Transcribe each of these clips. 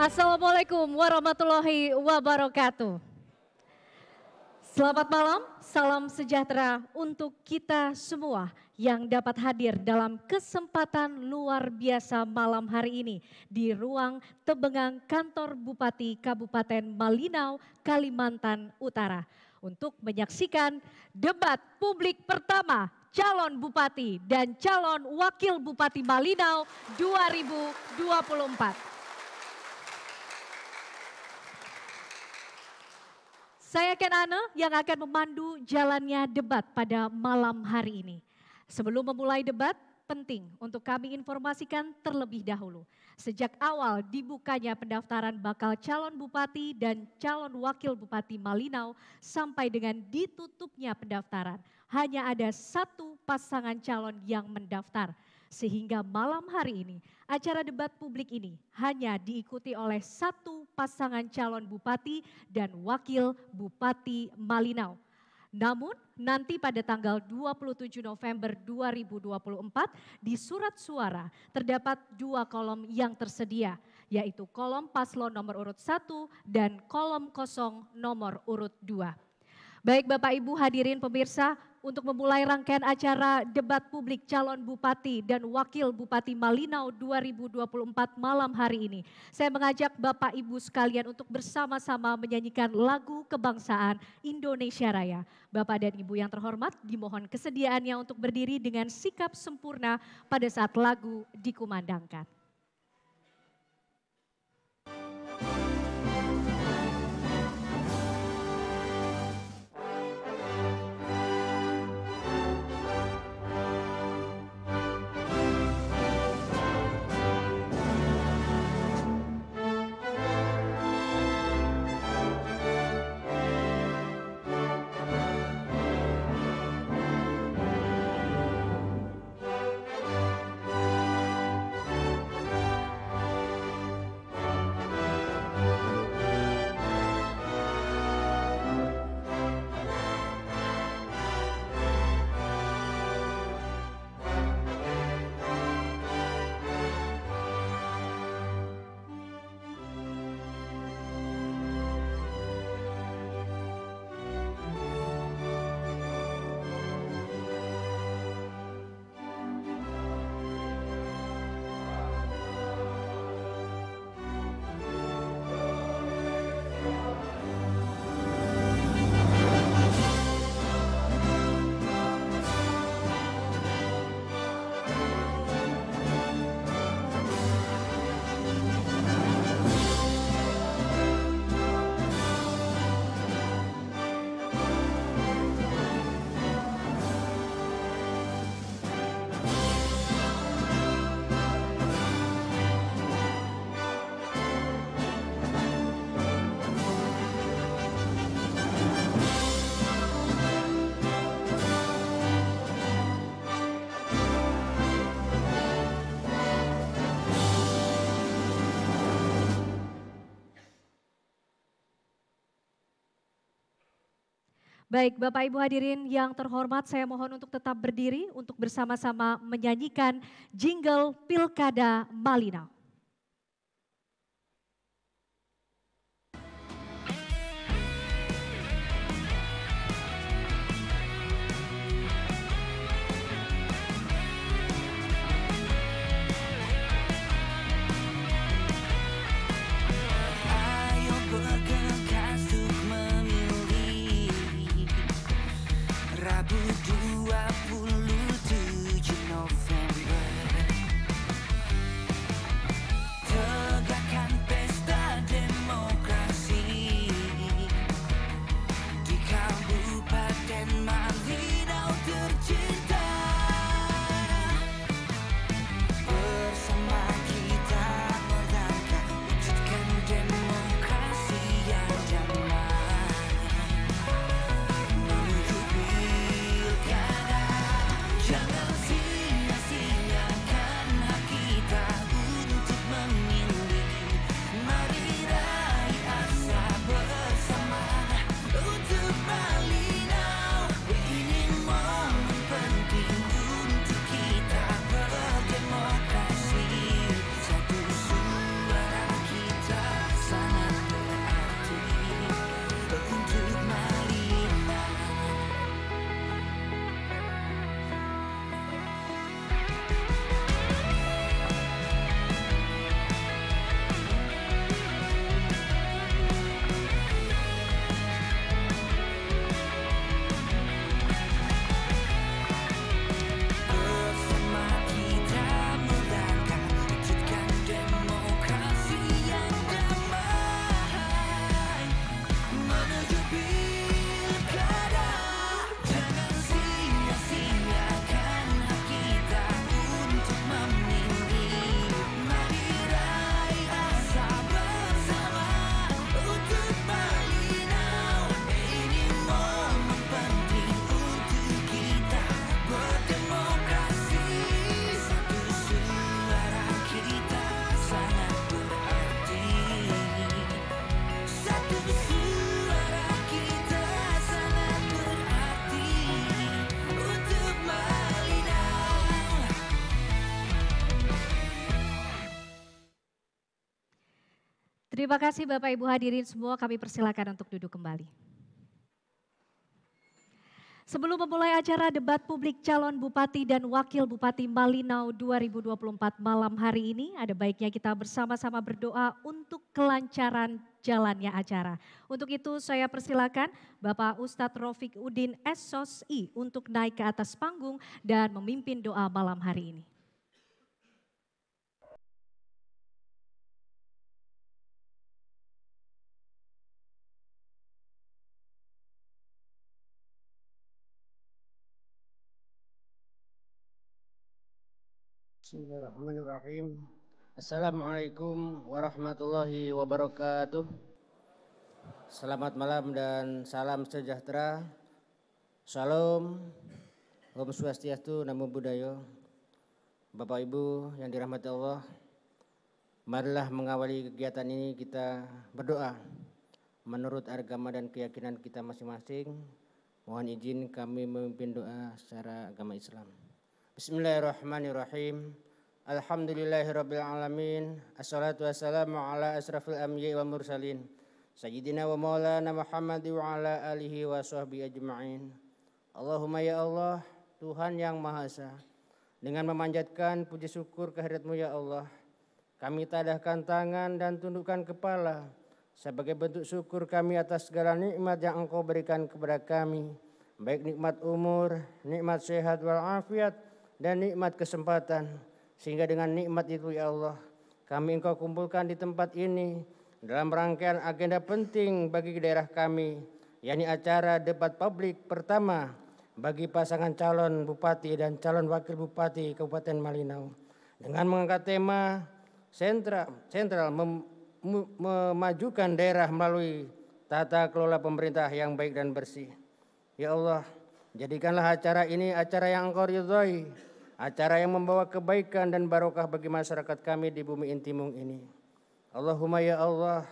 Assalamualaikum warahmatullahi wabarakatuh. Selamat malam, salam sejahtera untuk kita semua yang dapat hadir dalam kesempatan luar biasa malam hari ini di ruang Tebengang Kantor Bupati Kabupaten Malinau, Kalimantan Utara untuk menyaksikan debat publik pertama calon bupati dan calon wakil bupati Malinau 2024. Saya Ken Ane yang akan memandu jalannya debat pada malam hari ini. Sebelum memulai debat, penting untuk kami informasikan terlebih dahulu. Sejak awal dibukanya pendaftaran bakal calon bupati dan calon wakil bupati Malinau sampai dengan ditutupnya pendaftaran, hanya ada satu pasangan calon yang mendaftar. Sehingga malam hari ini, acara debat publik ini hanya diikuti oleh satu pasangan calon bupati dan wakil bupati Malinau. Namun nanti pada tanggal 27 November 2024 di surat suara terdapat dua kolom yang tersedia, yaitu kolom paslon nomor urut 1 dan kolom kosong nomor urut 2. Baik Bapak Ibu hadirin pemirsa, untuk memulai rangkaian acara debat publik calon bupati dan wakil bupati Malinau 2024 malam hari ini, saya mengajak Bapak Ibu sekalian untuk bersama-sama menyanyikan lagu kebangsaan Indonesia Raya. Bapak dan Ibu yang terhormat, dimohon kesediaannya untuk berdiri dengan sikap sempurna pada saat lagu dikumandangkan. Baik Bapak Ibu hadirin yang terhormat, saya mohon untuk tetap berdiri untuk bersama-sama menyanyikan jingle Pilkada Malinau. Rabu 27 November Terima kasih Bapak Ibu hadirin semua, kami persilakan untuk duduk kembali. Sebelum memulai acara debat publik calon Bupati dan Wakil Bupati Malinau 2024 malam hari ini, ada baiknya kita bersama-sama berdoa untuk kelancaran jalannya acara. Untuk itu saya persilakan Bapak Ustadz Rafiq Udin SOSI untuk naik ke atas panggung dan memimpin doa malam hari ini. Bismillahirrahmanirrahim. Assalamualaikum warahmatullahi wabarakatuh. Selamat malam dan salam sejahtera. Salam, Om Swastiastu, Namo Buddhaya. Bapak Ibu yang dirahmati Allah, marilah mengawali kegiatan ini kita berdoa menurut agama dan keyakinan kita masing-masing. Mohon izin kami memimpin doa secara agama Islam. Bismillahirrahmanirrahim. Alhamdulillahirabbil alamin. Assalatu wassalamu ala asrafil anbiya'i wal mursalin. Sayyidina wa maulana Muhammad wa ala alihi wa sahbihi ajma'in. Allahumma ya Allah, Tuhan yang Maha Esa, dengan memanjatkan puji syukur kehadirat-Mu ya Allah, kami tadahkan tangan dan tundukkan kepala sebagai bentuk syukur kami atas segala nikmat yang Engkau berikan kepada kami, baik nikmat umur, nikmat sehat walafiat, dan nikmat kesempatan. Sehingga dengan nikmat itu ya Allah, kami Engkau kumpulkan di tempat ini dalam rangkaian agenda penting bagi daerah kami, yakni acara debat publik pertama bagi pasangan calon bupati dan calon wakil bupati Kabupaten Malinau. Dengan mengangkat tema sentral memajukan daerah melalui tata kelola pemerintah yang baik dan bersih. Ya Allah, jadikanlah acara ini acara yang Engkau ridhoi, acara yang membawa kebaikan dan barokah bagi masyarakat kami di bumi Intimung ini. Allahumma ya Allah,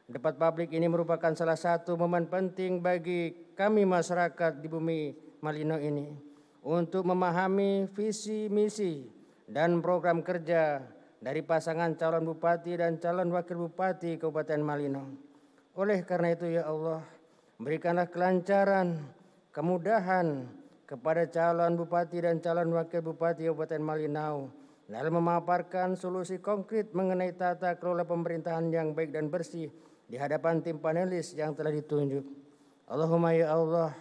debat publik ini merupakan salah satu momen penting bagi kami masyarakat di bumi Malinau ini untuk memahami visi, misi, dan program kerja dari pasangan calon bupati dan calon wakil bupati Kabupaten Malinau. Oleh karena itu ya Allah, berikanlah kelancaran, kemudahan kepada calon bupati dan calon wakil bupati Kabupaten Malinau dalam memaparkan solusi konkret mengenai tata kelola pemerintahan yang baik dan bersih di hadapan tim panelis yang telah ditunjuk. Allahumma ya Allah,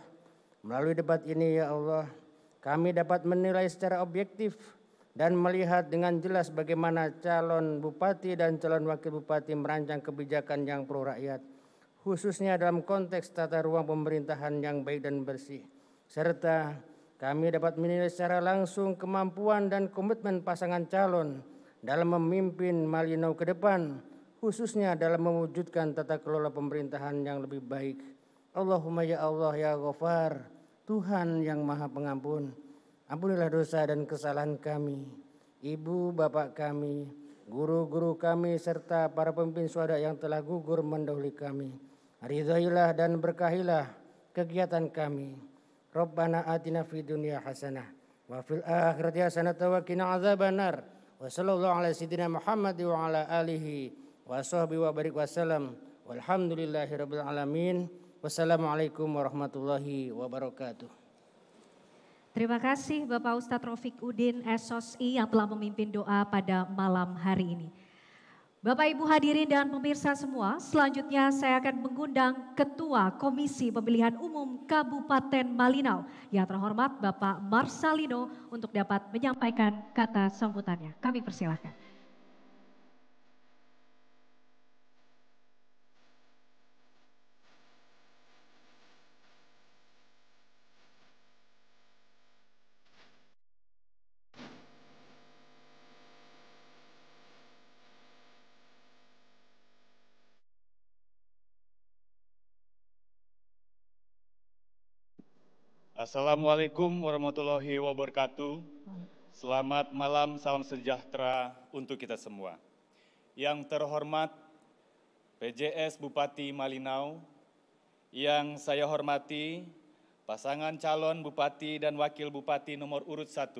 melalui debat ini ya Allah, kami dapat menilai secara objektif dan melihat dengan jelas bagaimana calon bupati dan calon wakil bupati merancang kebijakan yang pro rakyat, khususnya dalam konteks tata ruang pemerintahan yang baik dan bersih. Serta kami dapat menilai secara langsung kemampuan dan komitmen pasangan calon dalam memimpin Malinau ke depan, khususnya dalam mewujudkan tata kelola pemerintahan yang lebih baik. Allahumma ya Allah ya Ghafar, Tuhan yang Maha Pengampun, ampunilah dosa dan kesalahan kami, ibu bapak kami, guru-guru kami, serta para pemimpin syuhada yang telah gugur mendahului kami. Ridhailah dan berkahilah kegiatan kami. Rabbana atina fid dunya hasanah wa fil akhirati hasanah wa qina adzabannar. Wa sallallahu ala sayyidina Muhammad wa ala alihi wa sahbihi wa barik wasallam. Walhamdulillahirabbil alamin. Wassalamualaikum warahmatullahi wabarakatuh. Terima kasih Bapak Ustadz Rafiq Udin SOSI yang telah memimpin doa pada malam hari ini. Bapak Ibu hadirin dan pemirsa semua, selanjutnya saya akan mengundang Ketua Komisi Pemilihan Umum Kabupaten Malinau yang terhormat Bapak Marsalino untuk dapat menyampaikan kata sambutannya. Kami persilahkan. Assalamualaikum warahmatullahi wabarakatuh. Selamat malam, salam sejahtera untuk kita semua. Yang terhormat PJS Bupati Malinau, yang saya hormati pasangan calon Bupati dan Wakil Bupati nomor urut 1,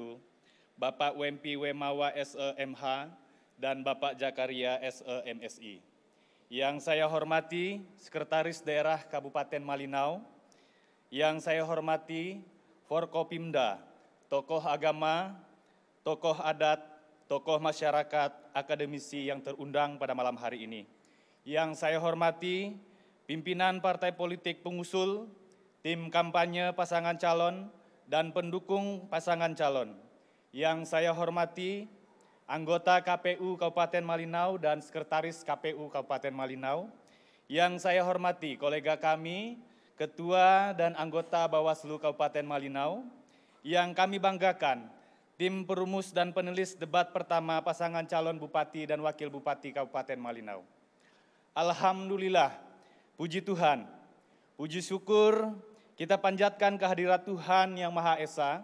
Bapak Wempi Wemawa SEMH dan Bapak Jakaria SEMSI. Yang saya hormati Sekretaris Daerah Kabupaten Malinau, yang saya hormati Forkopimda, tokoh agama, tokoh adat, tokoh masyarakat, akademisi yang terundang pada malam hari ini. Yang saya hormati pimpinan partai politik pengusul, tim kampanye pasangan calon, dan pendukung pasangan calon. Yang saya hormati anggota KPU Kabupaten Malinau dan Sekretaris KPU Kabupaten Malinau. Yang saya hormati kolega kami, Ketua dan anggota Bawaslu Kabupaten Malinau. Yang kami banggakan, tim perumus dan penulis debat pertama pasangan calon Bupati dan Wakil Bupati Kabupaten Malinau. Alhamdulillah, puji Tuhan, puji syukur kita panjatkan kehadirat Tuhan Yang Maha Esa,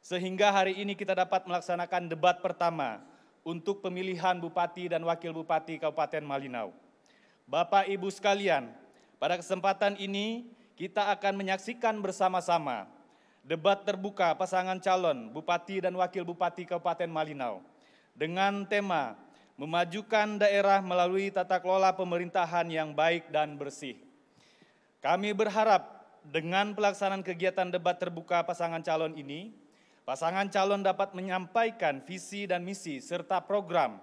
sehingga hari ini kita dapat melaksanakan debat pertama untuk pemilihan Bupati dan Wakil Bupati Kabupaten Malinau. Bapak Ibu sekalian, pada kesempatan ini kita akan menyaksikan bersama-sama debat terbuka pasangan calon Bupati dan Wakil Bupati Kabupaten Malinau dengan tema memajukan daerah melalui tata kelola pemerintahan yang baik dan bersih. Kami berharap dengan pelaksanaan kegiatan debat terbuka pasangan calon ini, pasangan calon dapat menyampaikan visi dan misi serta program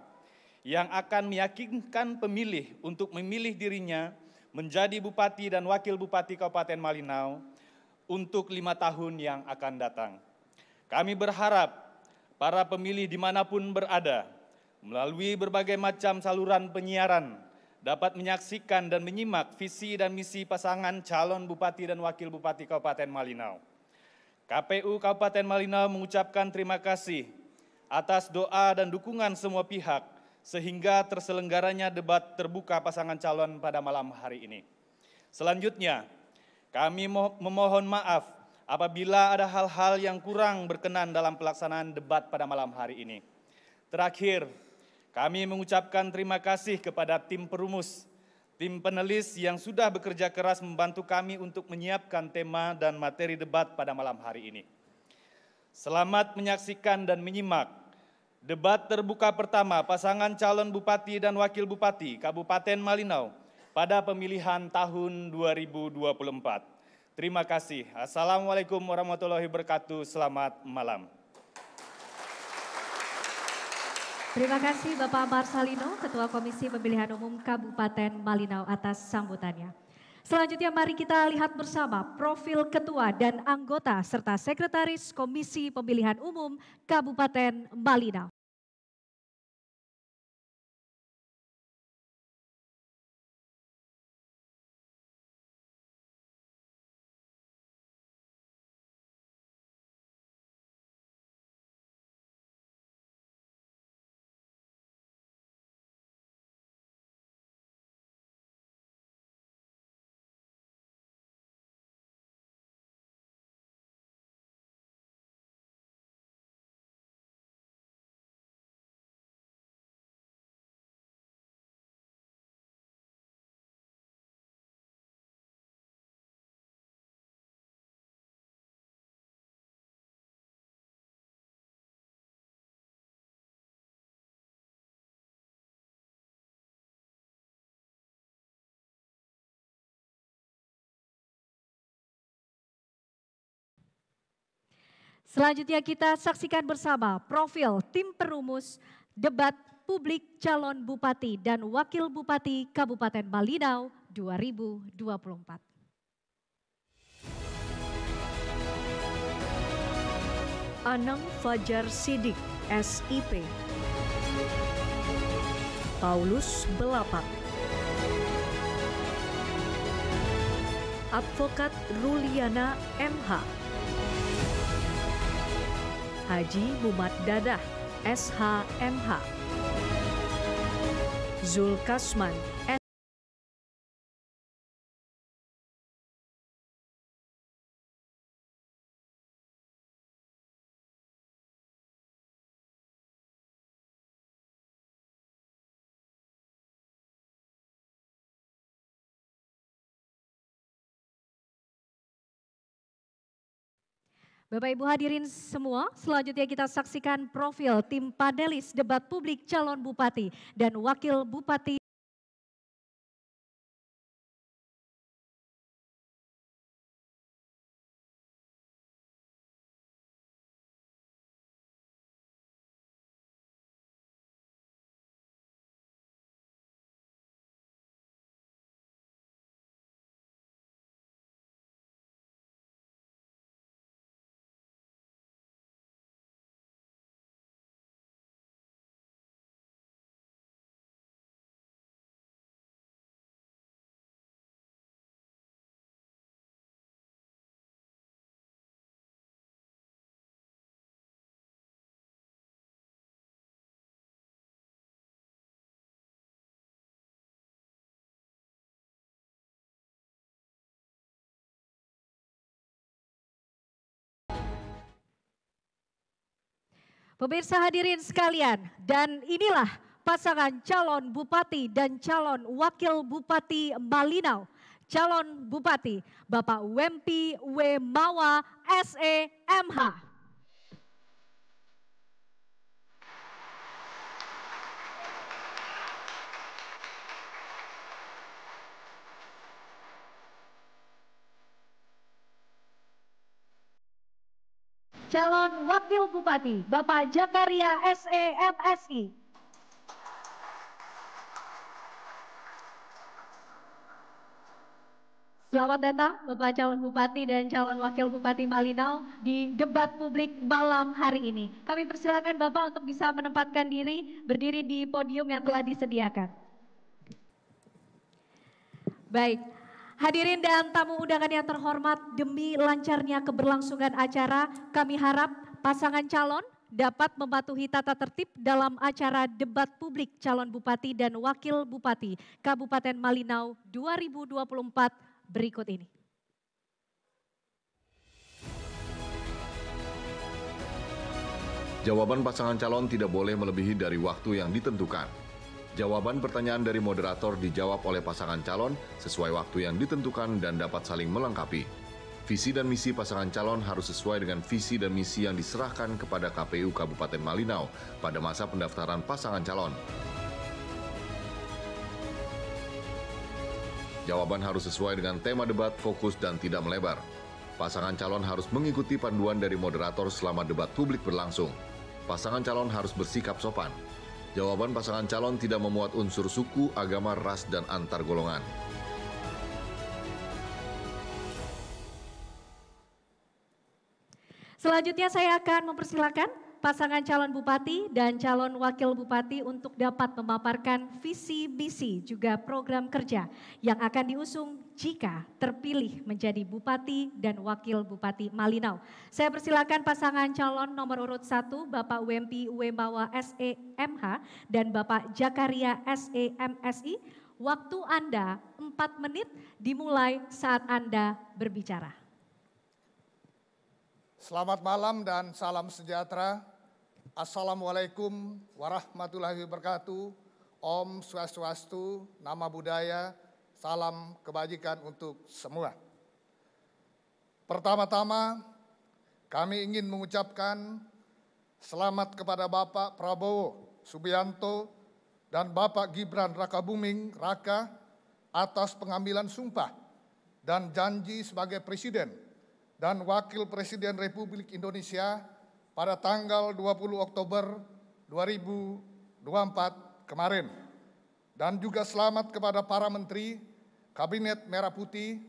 yang akan meyakinkan pemilih untuk memilih dirinya menjadi Bupati dan Wakil Bupati Kabupaten Malinau untuk 5 tahun yang akan datang. Kami berharap para pemilih dimanapun berada, melalui berbagai macam saluran penyiaran, dapat menyaksikan dan menyimak visi dan misi pasangan calon Bupati dan Wakil Bupati Kabupaten Malinau. KPU Kabupaten Malinau mengucapkan terima kasih atas doa dan dukungan semua pihak sehingga terselenggaranya debat terbuka pasangan calon pada malam hari ini. Selanjutnya, kami memohon maaf apabila ada hal-hal yang kurang berkenan dalam pelaksanaan debat pada malam hari ini. Terakhir, kami mengucapkan terima kasih kepada tim perumus, tim penulis yang sudah bekerja keras membantu kami untuk menyiapkan tema dan materi debat pada malam hari ini. Selamat menyaksikan dan menyimak debat terbuka pertama pasangan calon Bupati dan Wakil Bupati Kabupaten Malinau pada pemilihan tahun 2024. Terima kasih. Assalamualaikum warahmatullahi wabarakatuh. Selamat malam. Terima kasih Bapak Marsalino, Ketua Komisi Pemilihan Umum Kabupaten Malinau atas sambutannya. Selanjutnya mari kita lihat bersama profil Ketua dan anggota serta Sekretaris Komisi Pemilihan Umum Kabupaten Malinau. Selanjutnya kita saksikan bersama profil tim perumus debat publik calon Bupati dan Wakil Bupati Kabupaten Malinau 2024. Anang Fajar Sidik, SIP. Paulus Belapak. Advokat Ruliana MH. Haji Muhammad Dadah, SHMH. Zulkasman, Bapak Ibu hadirin semua, selanjutnya kita saksikan profil tim panelis debat publik calon Bupati dan Wakil Bupati Pemirsa hadirin sekalian, dan inilah pasangan calon bupati dan calon wakil bupati Malinau. Calon bupati Bapak Wempi Wemawa SEMH. Calon Wakil Bupati Bapak Jakaria SEMSI. Selamat datang Bapak calon Bupati dan calon Wakil Bupati Malinau di debat publik malam hari ini. Kami persilakan Bapak untuk bisa menempatkan diri, berdiri di podium yang telah disediakan. Baik. Hadirin dan tamu undangan yang terhormat, demi lancarnya keberlangsungan acara, kami harap pasangan calon dapat mematuhi tata tertib dalam acara debat publik calon bupati dan wakil bupati Kabupaten Malinau 2024 berikut ini. Jawaban pasangan calon tidak boleh melebihi dari waktu yang ditentukan. Jawaban pertanyaan dari moderator dijawab oleh pasangan calon sesuai waktu yang ditentukan dan dapat saling melengkapi. Visi dan misi pasangan calon harus sesuai dengan visi dan misi yang diserahkan kepada KPU Kabupaten Malinau pada masa pendaftaran pasangan calon. Jawaban harus sesuai dengan tema debat, fokus, dan tidak melebar. Pasangan calon harus mengikuti panduan dari moderator selama debat publik berlangsung. Pasangan calon harus bersikap sopan. Jawaban pasangan calon tidak memuat unsur suku, agama, ras, dan antar golongan. Selanjutnya saya akan mempersilakan pasangan calon bupati dan calon wakil bupati untuk dapat memaparkan visi misi juga program kerja yang akan diusung jika terpilih menjadi bupati dan wakil bupati Malinau. Saya persilakan pasangan calon nomor urut 1 Bapak Wempi Wemawa SEMH dan Bapak Jakaria SEMSI. Waktu Anda 4 menit dimulai saat Anda berbicara. Selamat malam dan salam sejahtera. Assalamualaikum warahmatullahi wabarakatuh. Om Swastiastu, Nama Budaya, salam kebajikan untuk semua. Pertama-tama kami ingin mengucapkan selamat kepada Bapak Prabowo Subianto dan Bapak Gibran Rakabuming Raka atas pengambilan sumpah dan janji sebagai Presiden dan Wakil Presiden Republik Indonesia pada tanggal 20 Oktober 2024 kemarin. Dan juga selamat kepada para Menteri Kabinet Merah Putih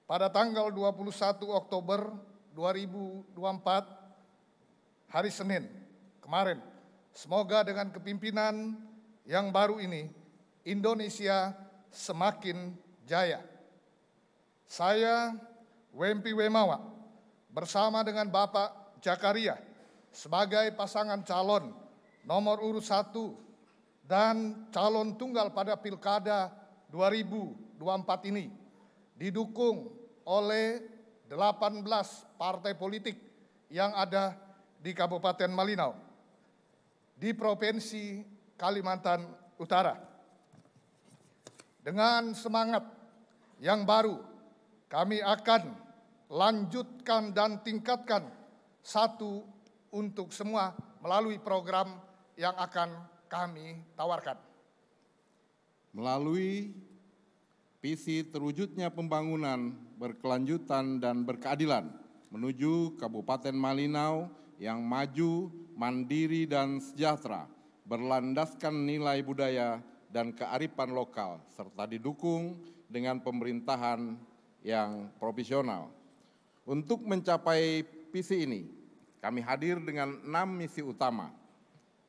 pada tanggal 21 Oktober 2024 hari Senin kemarin. Semoga dengan kepimpinan yang baru ini Indonesia semakin jaya. Saya Wempi Wemawa bersama dengan Bapak Jakaria sebagai pasangan calon nomor urut 1 dan calon tunggal pada Pilkada 2024 ini didukung oleh 18 partai politik yang ada di Kabupaten Malinau di Provinsi Kalimantan Utara. Dengan semangat yang baru, kami akan lanjutkan dan tingkatkan satu untuk semua melalui program yang akan kami tawarkan. Melalui visi terwujudnya pembangunan berkelanjutan dan berkeadilan menuju Kabupaten Malinau yang maju, mandiri, dan sejahtera, berlandaskan nilai budaya dan kearifan lokal, serta didukung dengan pemerintahan yang profesional. Untuk mencapai visi ini, kami hadir dengan 6 misi utama.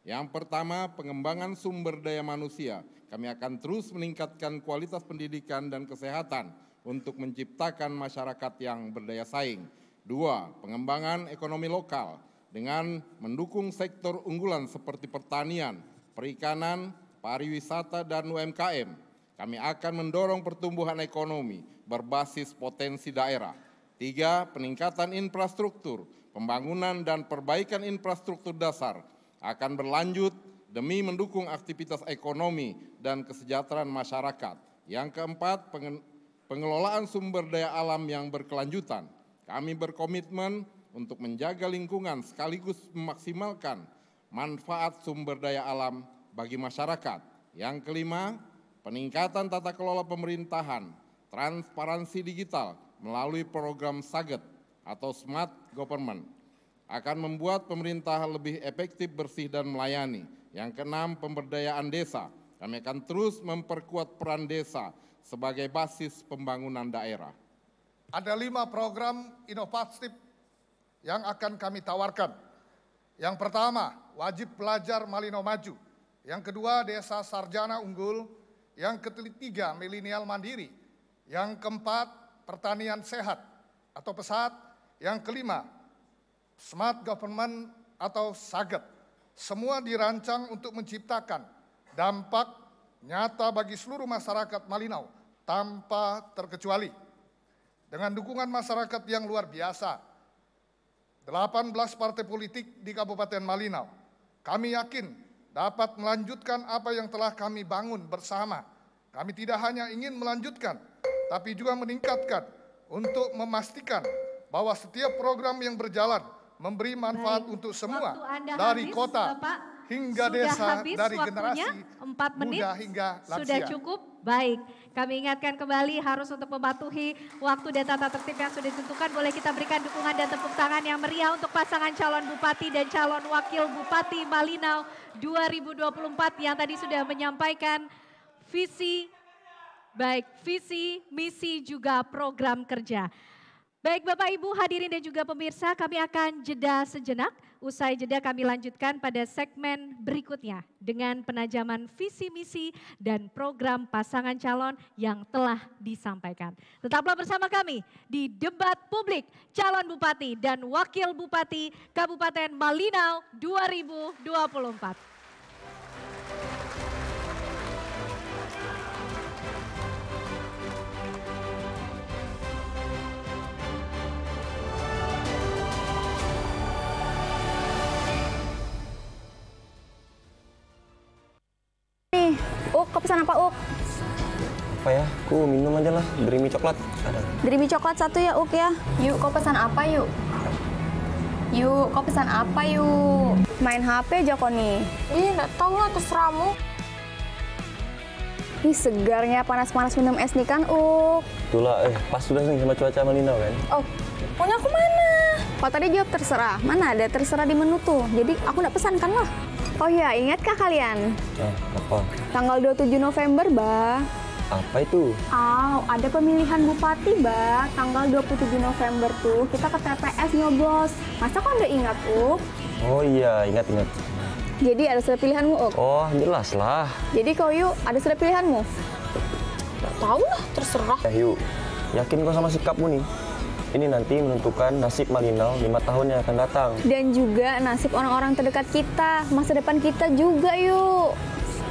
Yang pertama, pengembangan sumber daya manusia. Kami akan terus meningkatkan kualitas pendidikan dan kesehatan untuk menciptakan masyarakat yang berdaya saing. 2, pengembangan ekonomi lokal dengan mendukung sektor unggulan seperti pertanian, perikanan, pariwisata, dan UMKM. Kami akan mendorong pertumbuhan ekonomi berbasis potensi daerah. 3, peningkatan infrastruktur, pembangunan dan perbaikan infrastruktur dasar akan berlanjut demi mendukung aktivitas ekonomi dan kesejahteraan masyarakat. Yang keempat, pengelolaan sumber daya alam yang berkelanjutan. Kami berkomitmen untuk menjaga lingkungan sekaligus memaksimalkan manfaat sumber daya alam bagi masyarakat. Yang kelima, peningkatan tata kelola pemerintahan, transparansi digital melalui program SAGET atau Smart Government akan membuat pemerintah lebih efektif, bersih, dan melayani. Yang keenam, pemberdayaan desa. Kami akan terus memperkuat peran desa sebagai basis pembangunan daerah. Ada 5 program inovatif yang akan kami tawarkan. Yang pertama, wajib belajar Malinau Maju. Yang kedua, desa sarjana unggul. Yang ketiga, milenial mandiri. Yang keempat, pertanian sehat atau pesat. Yang kelima, Smart Government atau SAGET. Semua dirancang untuk menciptakan dampak nyata bagi seluruh masyarakat Malinau tanpa terkecuali. Dengan dukungan masyarakat yang luar biasa, 18 partai politik di Kabupaten Malinau, kami yakin dapat melanjutkan apa yang telah kami bangun bersama. Kami tidak hanya ingin melanjutkan, tapi juga meningkatkan untuk memastikan bahwa setiap program yang berjalan memberi manfaat untuk semua, dari kota hingga desa, dari generasi 4 menit, muda hingga lansia. Sudah cukup? Baik, kami ingatkan kembali harus untuk mematuhi waktu dan tata tertib yang sudah ditentukan. Boleh kita berikan dukungan dan tepuk tangan yang meriah untuk pasangan calon bupati dan calon wakil bupati Malinau 2024 yang tadi sudah menyampaikan visi, misi juga program kerja. Baik Bapak Ibu hadirin dan juga pemirsa, kami akan jeda sejenak. Usai jeda kami lanjutkan pada segmen berikutnya dengan penajaman visi misi dan program pasangan calon yang telah disampaikan. Tetaplah bersama kami di debat publik calon bupati dan wakil bupati Kabupaten Malinau 2024. Uk, kau pesan apa Uk? Apa ya? Aku minum aja lah, Dreamy coklat. Ada. Dreamy coklat 1 ya Uk ya. Yuk, kau pesan apa yuk? Yuk, kau pesan apa yuk? Main HP aja kau nih. Ih, nggak tahu lah, terserahmu. Ih, segarnya panas-panas minum es nih kan Uk. Itulah, pas sudah nih sama cuaca Malinau kan. Oh, punya aku mana? Kau tadi jawab terserah. Mana ada terserah di menu tuh. Jadi aku nggak pesan kan lah. Oh ya, ingatkah kalian? Apa? Tanggal 27 November, Bah. Apa itu? Ada pemilihan bupati, Bah. Tanggal 27 November tuh kita ke TPS nyoblos. Masa kau nggak ingat, Uk? Oh iya, ingat. Jadi ada sudah pilihanmu, Uk? Oh, jelas lah. Jadi kau yuk, ada sudah pilihanmu? Nggak tahu lah, terserah. Yuk, yakin kau sama sikapmu nih? Ini nanti menentukan nasib Malinau 5 tahun yang akan datang. Dan juga nasib orang-orang terdekat kita, masa depan kita juga yuk.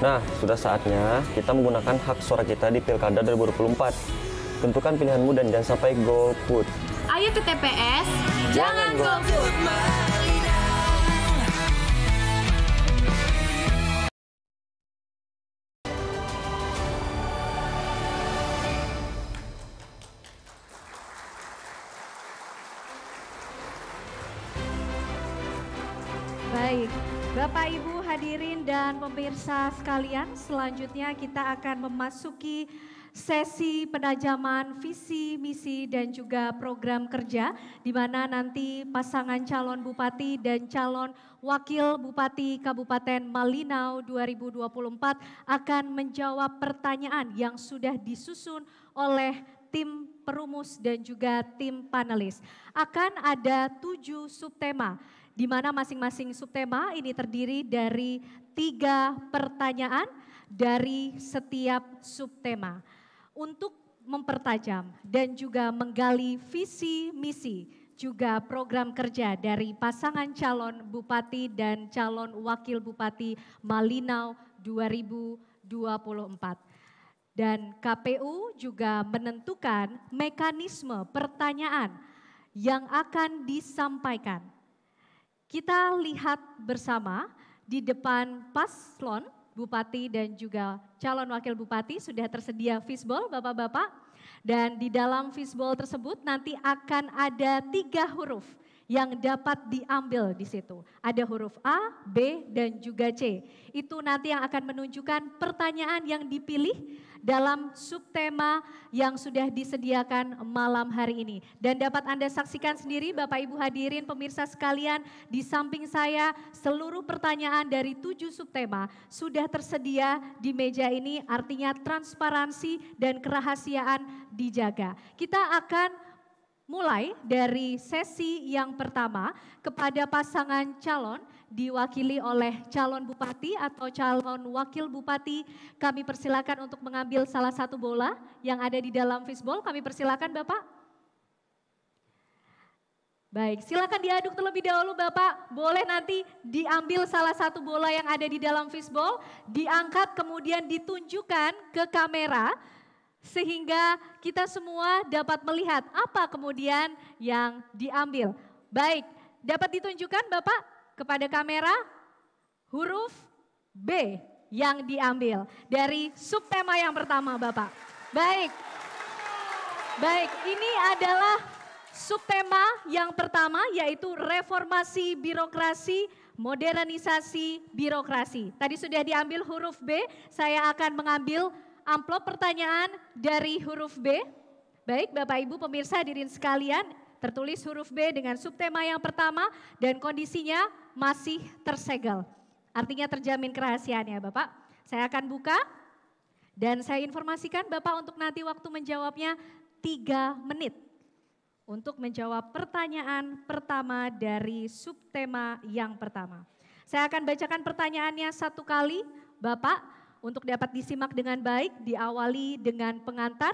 Nah, sudah saatnya kita menggunakan hak suara kita di Pilkada 2024. Tentukan pilihanmu dan jangan sampai golput. Ayo ke TPS, jangan golput. Baik, Bapak Ibu hadirin dan pemirsa sekalian, selanjutnya kita akan memasuki sesi penajaman visi, misi dan juga program kerja di mana nanti pasangan calon bupati dan calon wakil bupati Kabupaten Malinau 2024 akan menjawab pertanyaan yang sudah disusun oleh tim perumus dan juga tim panelis. Akan ada 7 subtema, di mana masing-masing subtema ini terdiri dari 3 pertanyaan dari setiap subtema. Untuk mempertajam dan juga menggali visi misi juga program kerja dari pasangan calon bupati dan calon wakil bupati Malinau 2024. Dan KPU juga menentukan mekanisme pertanyaan yang akan disampaikan Kita lihat bersama di depan paslon Bupati dan juga calon wakil Bupati sudah tersedia fishbowl Bapak-Bapak. Dan di dalam fishbowl tersebut nanti akan ada 3 huruf yang dapat diambil di situ. Ada huruf A, B, dan juga C. Itu nanti yang akan menunjukkan pertanyaan yang dipilih dalam subtema yang sudah disediakan malam hari ini. Dan dapat Anda saksikan sendiri Bapak Ibu hadirin pemirsa sekalian, di samping saya seluruh pertanyaan dari 7 subtema sudah tersedia di meja ini, artinya transparansi dan kerahasiaan dijaga. Kita akan mulai dari sesi yang pertama kepada pasangan calon diwakili oleh calon bupati atau calon wakil bupati. Kami persilakan untuk mengambil salah satu bola yang ada di dalam fishbowl. Kami persilakan Bapak. Baik, silakan diaduk terlebih dahulu Bapak. Boleh nanti diambil salah satu bola yang ada di dalam fishbowl, diangkat kemudian ditunjukkan ke kamera, sehingga kita semua dapat melihat apa kemudian yang diambil. Baik, dapat ditunjukkan Bapak kepada kamera huruf B yang diambil dari subtema yang pertama Bapak. Baik, baik, ini adalah subtema yang pertama yaitu reformasi birokrasi, modernisasi birokrasi. Tadi sudah diambil huruf B, saya akan mengambil amplop pertanyaan dari huruf B. Baik Bapak Ibu pemirsa hadirin sekalian, tertulis huruf B dengan subtema yang pertama dan kondisinya masih tersegel. Artinya terjamin kerahasiaannya Bapak. Saya akan buka dan saya informasikan Bapak untuk nanti waktu menjawabnya 3 menit. Untuk menjawab pertanyaan pertama dari subtema yang pertama. Saya akan bacakan pertanyaannya 1 kali Bapak. Untuk dapat disimak dengan baik, diawali dengan pengantar.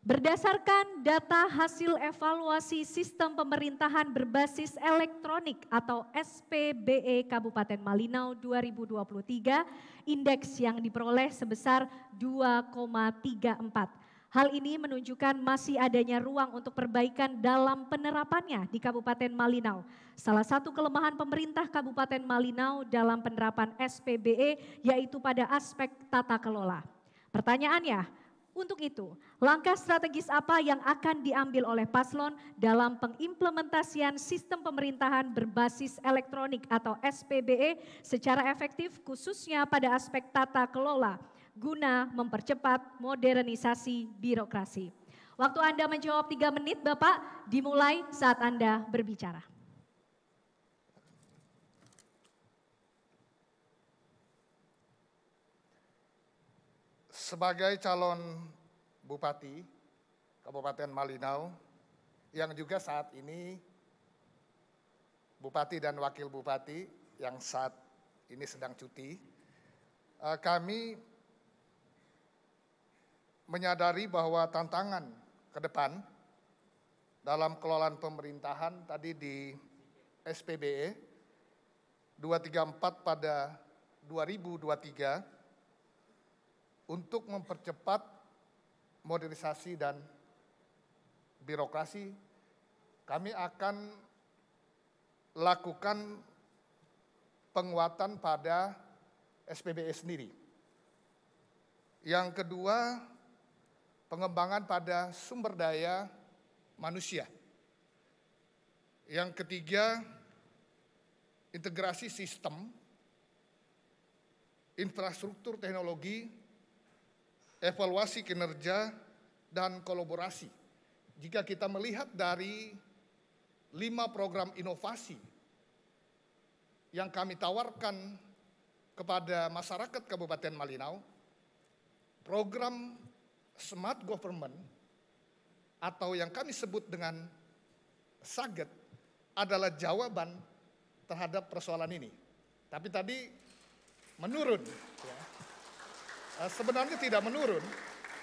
Berdasarkan data hasil evaluasi sistem pemerintahan berbasis elektronik atau SPBE Kabupaten Malinau 2023, indeks yang diperoleh sebesar 2,34. Hal ini menunjukkan masih adanya ruang untuk perbaikan dalam penerapannya di Kabupaten Malinau. Salah satu kelemahan pemerintah Kabupaten Malinau dalam penerapan SPBE yaitu pada aspek tata kelola. Pertanyaannya, untuk itu langkah strategis apa yang akan diambil oleh paslon dalam pengimplementasian sistem pemerintahan berbasis elektronik atau SPBE secara efektif khususnya pada aspek tata kelola guna mempercepat modernisasi birokrasi. Waktu Anda menjawab 3 menit Bapak dimulai saat Anda berbicara. Sebagai calon Bupati Kabupaten Malinau yang juga saat ini Bupati dan Wakil Bupati yang saat ini sedang cuti, kami menyadari bahwa tantangan ke depan dalam kelolaan pemerintahan tadi di SPBE 234 pada 2023 untuk mempercepat modernisasi dan birokrasi, kami akan lakukan penguatan pada SPBE sendiri. Yang kedua, pengembangan pada sumber daya manusia. Yang ketiga, integrasi sistem, infrastruktur teknologi, evaluasi kinerja, dan kolaborasi. Jika kita melihat dari 5 program inovasi yang kami tawarkan kepada masyarakat Kabupaten Malinau, program Smart Government atau yang kami sebut dengan SAGET adalah jawaban terhadap persoalan ini. Tapi tadi menurun. Ya. Sebenarnya tidak menurun,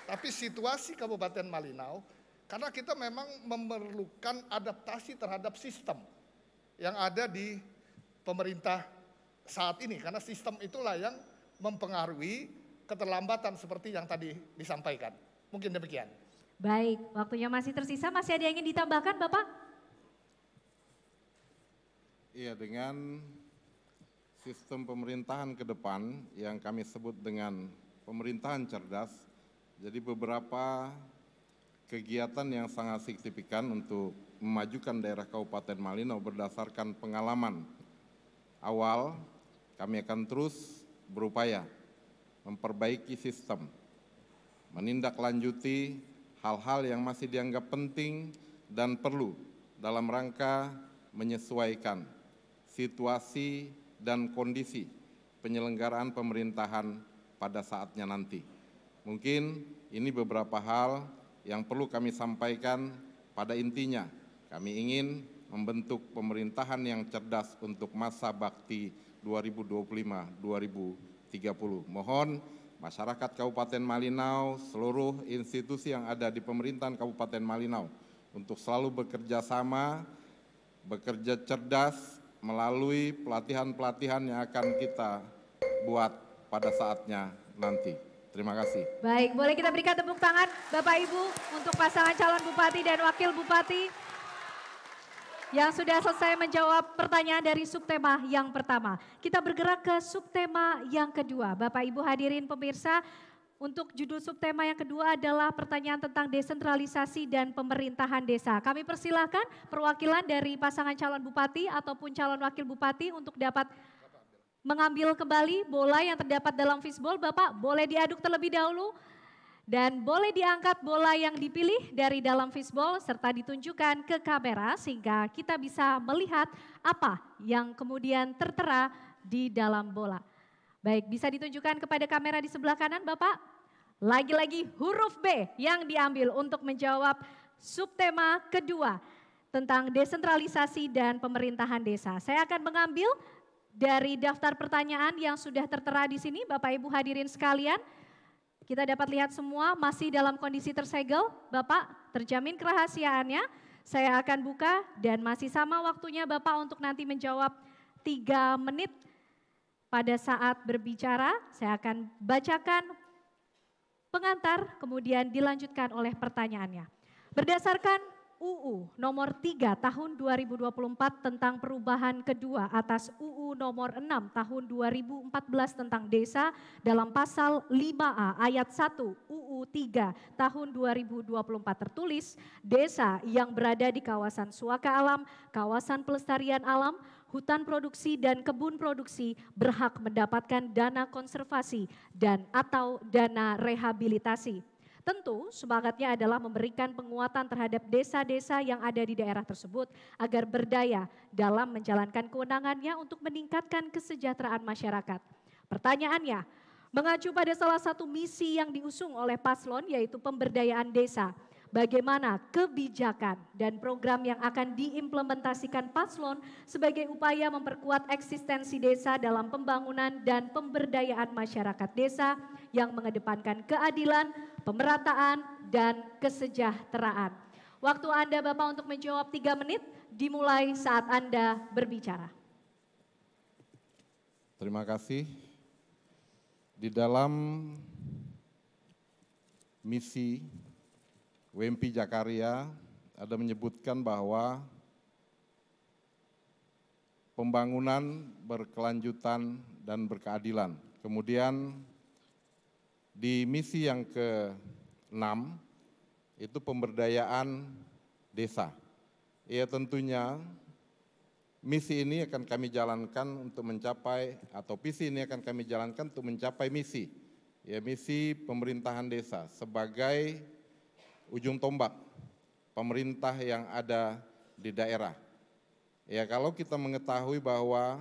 tapi situasi Kabupaten Malinau, karena kita memang memerlukan adaptasi terhadap sistem yang ada di pemerintah saat ini. Karena sistem itulah yang mempengaruhi keterlambatan seperti yang tadi disampaikan. Mungkin demikian. Baik, waktunya masih tersisa. Masih ada yang ingin ditambahkan Bapak? Iya, dengan sistem pemerintahan ke depan yang kami sebut dengan pemerintahan cerdas, jadi beberapa kegiatan yang sangat signifikan untuk memajukan daerah Kabupaten Malinau berdasarkan pengalaman awal, kami akan terus berupaya memperbaiki sistem, menindaklanjuti hal-hal yang masih dianggap penting dan perlu dalam rangka menyesuaikan situasi dan kondisi penyelenggaraan pemerintahan pada saatnya nanti. Mungkin ini beberapa hal yang perlu kami sampaikan. Pada intinya, kami ingin membentuk pemerintahan yang cerdas untuk masa bakti 2025-2030. Mohon masyarakat Kabupaten Malinau, seluruh institusi yang ada di pemerintahan Kabupaten Malinau untuk selalu bekerja sama, bekerja cerdas melalui pelatihan-pelatihan yang akan kita buat pada saatnya nanti. Terima kasih. Baik, boleh kita berikan tepuk tangan Bapak Ibu untuk pasangan calon Bupati dan Wakil Bupati yang sudah selesai menjawab pertanyaan dari subtema yang pertama. Kita bergerak ke subtema yang kedua. Bapak Ibu hadirin pemirsa, untuk judul subtema yang kedua adalah pertanyaan tentang desentralisasi dan pemerintahan desa. Kami persilahkan perwakilan dari pasangan calon bupati ataupun calon wakil bupati untuk dapat mengambil kembali bola yang terdapat dalam fishbowl. Bapak boleh diaduk terlebih dahulu dan boleh diangkat bola yang dipilih dari dalam fishbowl serta ditunjukkan ke kamera sehingga kita bisa melihat apa yang kemudian tertera di dalam bola. Baik, bisa ditunjukkan kepada kamera di sebelah kanan Bapak. Lagi-lagi huruf B yang diambil untuk menjawab subtema kedua tentang desentralisasi dan pemerintahan desa. Saya akan mengambil dari daftar pertanyaan yang sudah tertera di sini, Bapak Ibu hadirin sekalian. Kita dapat lihat semua masih dalam kondisi tersegel, Bapak terjamin kerahasiaannya. Saya akan buka dan masih sama waktunya Bapak untuk nanti menjawab 3 menit. Pada saat berbicara, saya akan bacakan pengantar, kemudian dilanjutkan oleh pertanyaannya. Berdasarkan UU nomor 3 tahun 2024 tentang perubahan kedua atas UU nomor 6 tahun 2014 tentang desa dalam pasal 5A ayat 1 UU 3 tahun 2024 tertulis, desa yang berada di kawasan suaka alam, kawasan pelestarian alam, hutan produksi dan kebun produksi berhak mendapatkan dana konservasi dan atau dana rehabilitasi. Tentu semangatnya adalah memberikan penguatan terhadap desa-desa yang ada di daerah tersebut agar berdaya dalam menjalankan kewenangannya untuk meningkatkan kesejahteraan masyarakat. Pertanyaannya, mengacu pada salah satu misi yang diusung oleh paslon yaitu pemberdayaan desa. Bagaimana kebijakan dan program yang akan diimplementasikan paslon sebagai upaya memperkuat eksistensi desa dalam pembangunan dan pemberdayaan masyarakat desa yang mengedepankan keadilan, pemerataan, dan kesejahteraan. Waktu Anda Bapak untuk menjawab 3 menit dimulai saat Anda berbicara. Terima kasih. Di dalam misi WMP Jakarta ada menyebutkan bahwa pembangunan berkelanjutan dan berkeadilan. Kemudian di misi yang ke-6 itu pemberdayaan desa. Ya tentunya misi ini akan kami jalankan untuk mencapai atau visi ini akan kami jalankan untuk mencapai misi. Ya misi pemerintahan desa sebagai ujung tombak pemerintah yang ada di daerah. Ya kalau kita mengetahui bahwa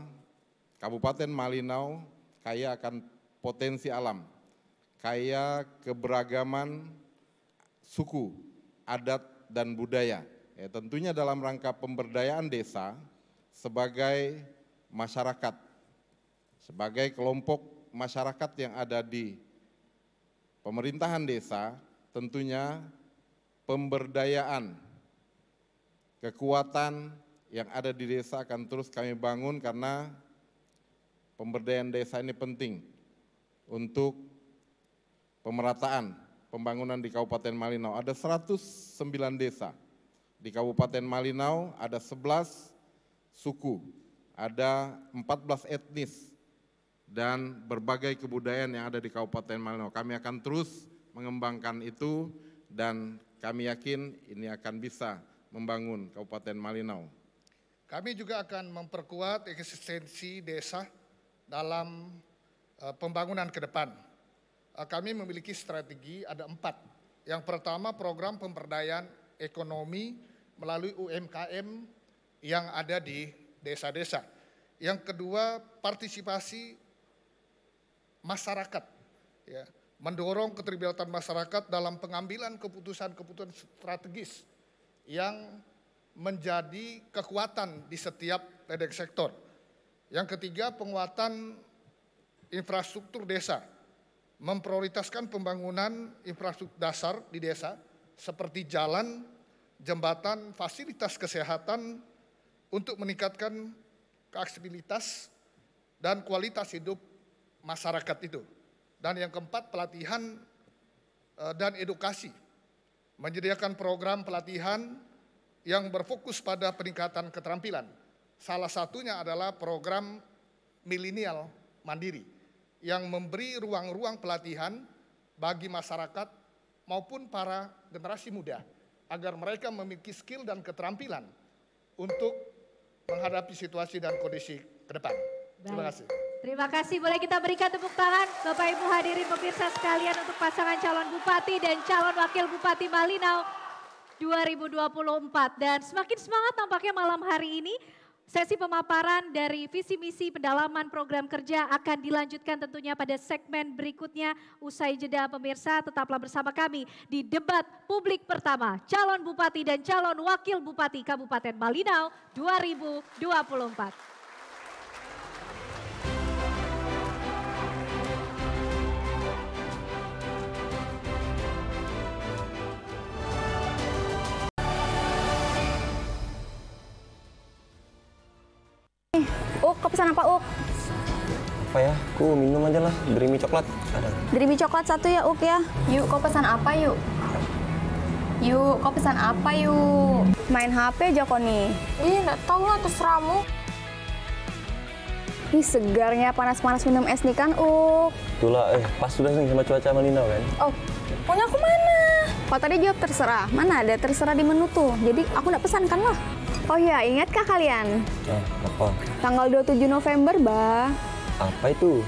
Kabupaten Malinau kaya akan potensi alam, kaya keberagaman suku, adat dan budaya. Ya, tentunya dalam rangka pemberdayaan desa sebagai masyarakat, sebagai kelompok masyarakat yang ada di pemerintahan desa, tentunya pemberdayaan, kekuatan yang ada di desa akan terus kami bangun karena pemberdayaan desa ini penting untuk pemerataan pembangunan di Kabupaten Malinau. Ada 109 desa di Kabupaten Malinau, ada 11 suku, ada 14 etnis dan berbagai kebudayaan yang ada di Kabupaten Malinau. Kami akan terus mengembangkan itu dan kami yakin ini akan bisa membangun Kabupaten Malinau. Kami juga akan memperkuat eksistensi desa dalam pembangunan ke depan. Kami memiliki strategi, ada 4. Yang pertama, program pemberdayaan ekonomi melalui UMKM yang ada di desa-desa. Yang kedua, partisipasi masyarakat, ya, mendorong keterlibatan masyarakat dalam pengambilan keputusan-keputusan strategis yang menjadi kekuatan di setiap ledeng sektor. Yang ketiga, penguatan infrastruktur desa, memprioritaskan pembangunan infrastruktur dasar di desa seperti jalan, jembatan, fasilitas kesehatan untuk meningkatkan aksesibilitas dan kualitas hidup masyarakat itu. Dan yang keempat, pelatihan dan edukasi, menyediakan program pelatihan yang berfokus pada peningkatan keterampilan. Salah satunya adalah program milenial mandiri yang memberi ruang-ruang pelatihan bagi masyarakat maupun para generasi muda agar mereka memiliki skill dan keterampilan untuk menghadapi situasi dan kondisi ke depan. Terima kasih. Terima kasih, boleh kita berikan tepuk tangan Bapak Ibu hadirin pemirsa sekalian untuk pasangan calon Bupati dan calon Wakil Bupati Malinau 2024. Dan semakin semangat tampaknya malam hari ini. Sesi pemaparan dari visi misi pendalaman program kerja akan dilanjutkan tentunya pada segmen berikutnya. Usai jeda pemirsa, tetaplah bersama kami di debat publik pertama calon Bupati dan calon Wakil Bupati Kabupaten Malinau 2024. Kau pesan apa, Uk? Apa ya? Ku minum aja lah, Dreamy coklat. Ada. Dreamy coklat 1 ya, Uk ya. Yuk, kau pesan apa yuk? Yuk, kau pesan apa yuk? Main HP aja kau nih. Ih, nggak tahu lah, terserahmu. Ih, segarnya panas-panas minum es nih kan, Uk. Itulah, pas sudah nih sama cuaca Malinau kan. Oh, punya aku mana? Kau tadi jawab terserah. Mana ada terserah di menu tuh. Jadi aku nggak pesan kan loh. Oh ya, ingatkah kalian? Apa? Tanggal 27 November, Bah. Apa itu?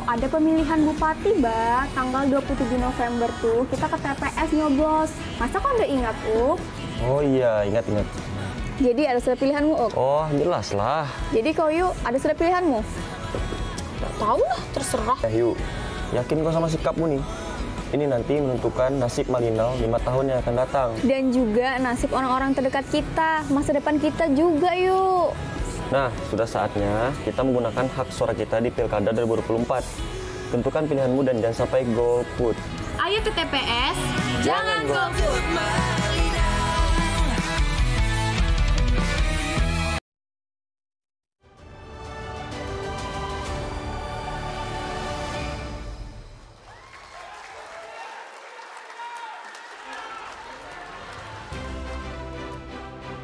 Ada pemilihan bupati, Bah. Tanggal 27 November tuh kita ke TPS nyoblos. Masa kau nggak ingat, Uk? Oh iya, ingat. Jadi ada sudah pilihanmu, Uk? Oh, jelas lah. Jadi kau yuk, ada sudah pilihanmu? Nggak tahu lah, terserah. Yuk, yakin kau sama sikapmu nih? Ini nanti menentukan nasib Malinau 5 tahun yang akan datang. Dan juga nasib orang-orang terdekat kita, masa depan kita juga yuk. Nah, sudah saatnya kita menggunakan hak suara kita di Pilkada 2024. Tentukan pilihanmu dan jangan sampai golput. Ayo ke TPS, jangan golput.